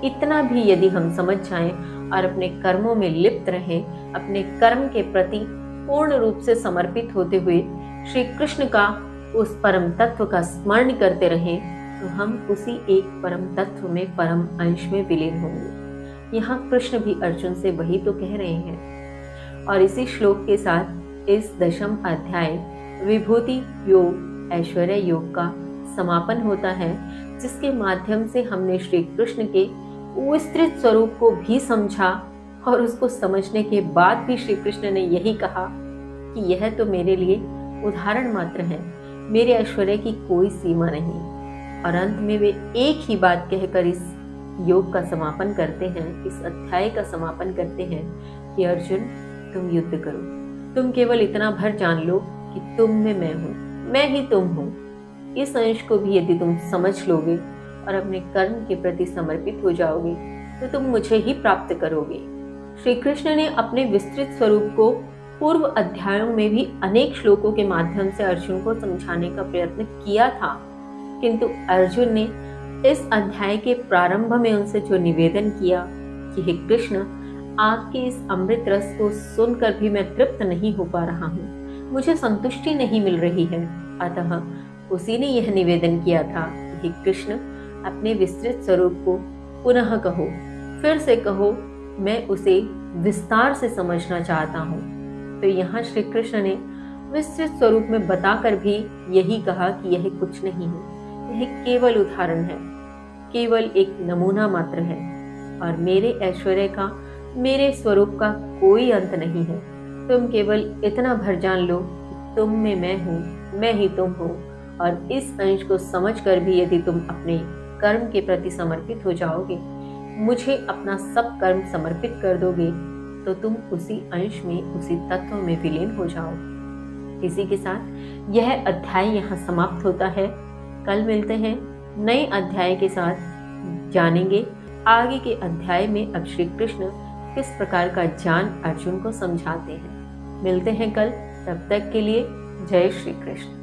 [SPEAKER 1] इतना भी यदि हम समझ जाएं और अपने कर्मों में लिप्त रहें, अपने कर्म के प्रति पूर्ण रूप से समर्पित होते हुए श्री कृष्ण का उस परम तत्व का स्मरण करते रहें, तो हम उसी एक परम तत्व में, परम अंश में विलीन होंगे। यहाँ कृष्ण भी अर्जुन से वही तो कह रहे हैं। और इसी श्लोक के साथ इस 10वें अध्याय विभूति योग ऐश्वर्य योग का समापन होता है, जिसके माध्यम से हमने श्री कृष्ण के विस्तृत स्वरूप को भी समझा और उसको समझने के बाद भी श्री कृष्ण ने यही कहा कि यह तो मेरे लिए उदाहरण मात्र है, मेरे ऐश्वर्य की कोई सीमा नहीं। और अंत में वे एक ही बात कहकर इस योग का समापन करते हैं, इस अध्याय का समापन करते हैं कि अर्जुन, तुम युद्ध करो, तुम केवल इतना भर जान लो कि तुम में मैं हूँ, मैं ही तुम हूँ। इस अंश को भी यदि तुम समझ लोगे और अपने कर्म के प्रति समर्पित हो जाओगे तो तुम मुझे ही प्राप्त करोगे। श्री कृष्ण ने अपने विस्तृत स्वरूप को पूर्व अध्यायों में भी अनेक श्लोकों के माध्यम से अर्जुन को समझाने का प्रयत्न किया था, किंतु अर्जुन ने इस अध्याय के प्रारंभ में उनसे जो निवेदन किया कि हे कृष्ण, आपके इस अमृत रस को सुनकर भी मैं तृप्त नहीं हो पा रहा हूँ, मुझे संतुष्टि नहीं मिल रही है। अतः उसी ने यह निवेदन किया था कि हे कृष्ण, अपने विस्तृत स्वरूप को पुनः कहो, फिर से कहो, मैं उसे विस्तार से समझना चाहता हूँ। तो यहाँ श्री कृष्ण ने विस्तृत स्वरूप में बताकर भी यही कहा कि यह कुछ नहीं है, यह केवल उदाहरण है, केवल एक नमूना मात्र है और मेरे ऐश्वर्य का, मेरे स्वरूप का कोई अंत नहीं है। तुम केवल इतना भर जान लो कि तुम में मैं हूँ, मैं ही तुम हूँ, और इस अंश को समझकर भी यदि तुम अपने कर्म के प्रति समर्पित हो जाओगे, मुझे अपना सब कर्म समर्पित कर दोगे, तो तुम उसी अंश में, उसी तत्व में विलीन हो जाओगे। इसी के साथ यह अध्याय यहाँ समाप्त होता है। कल मिलते हैं नए अध्याय के साथ। जानेंगे आगे के अध्याय में अब श्री कृष्ण किस प्रकार का ज्ञान अर्जुन को समझाते हैं। मिलते हैं कल, तब तक के लिए जय श्री कृष्ण।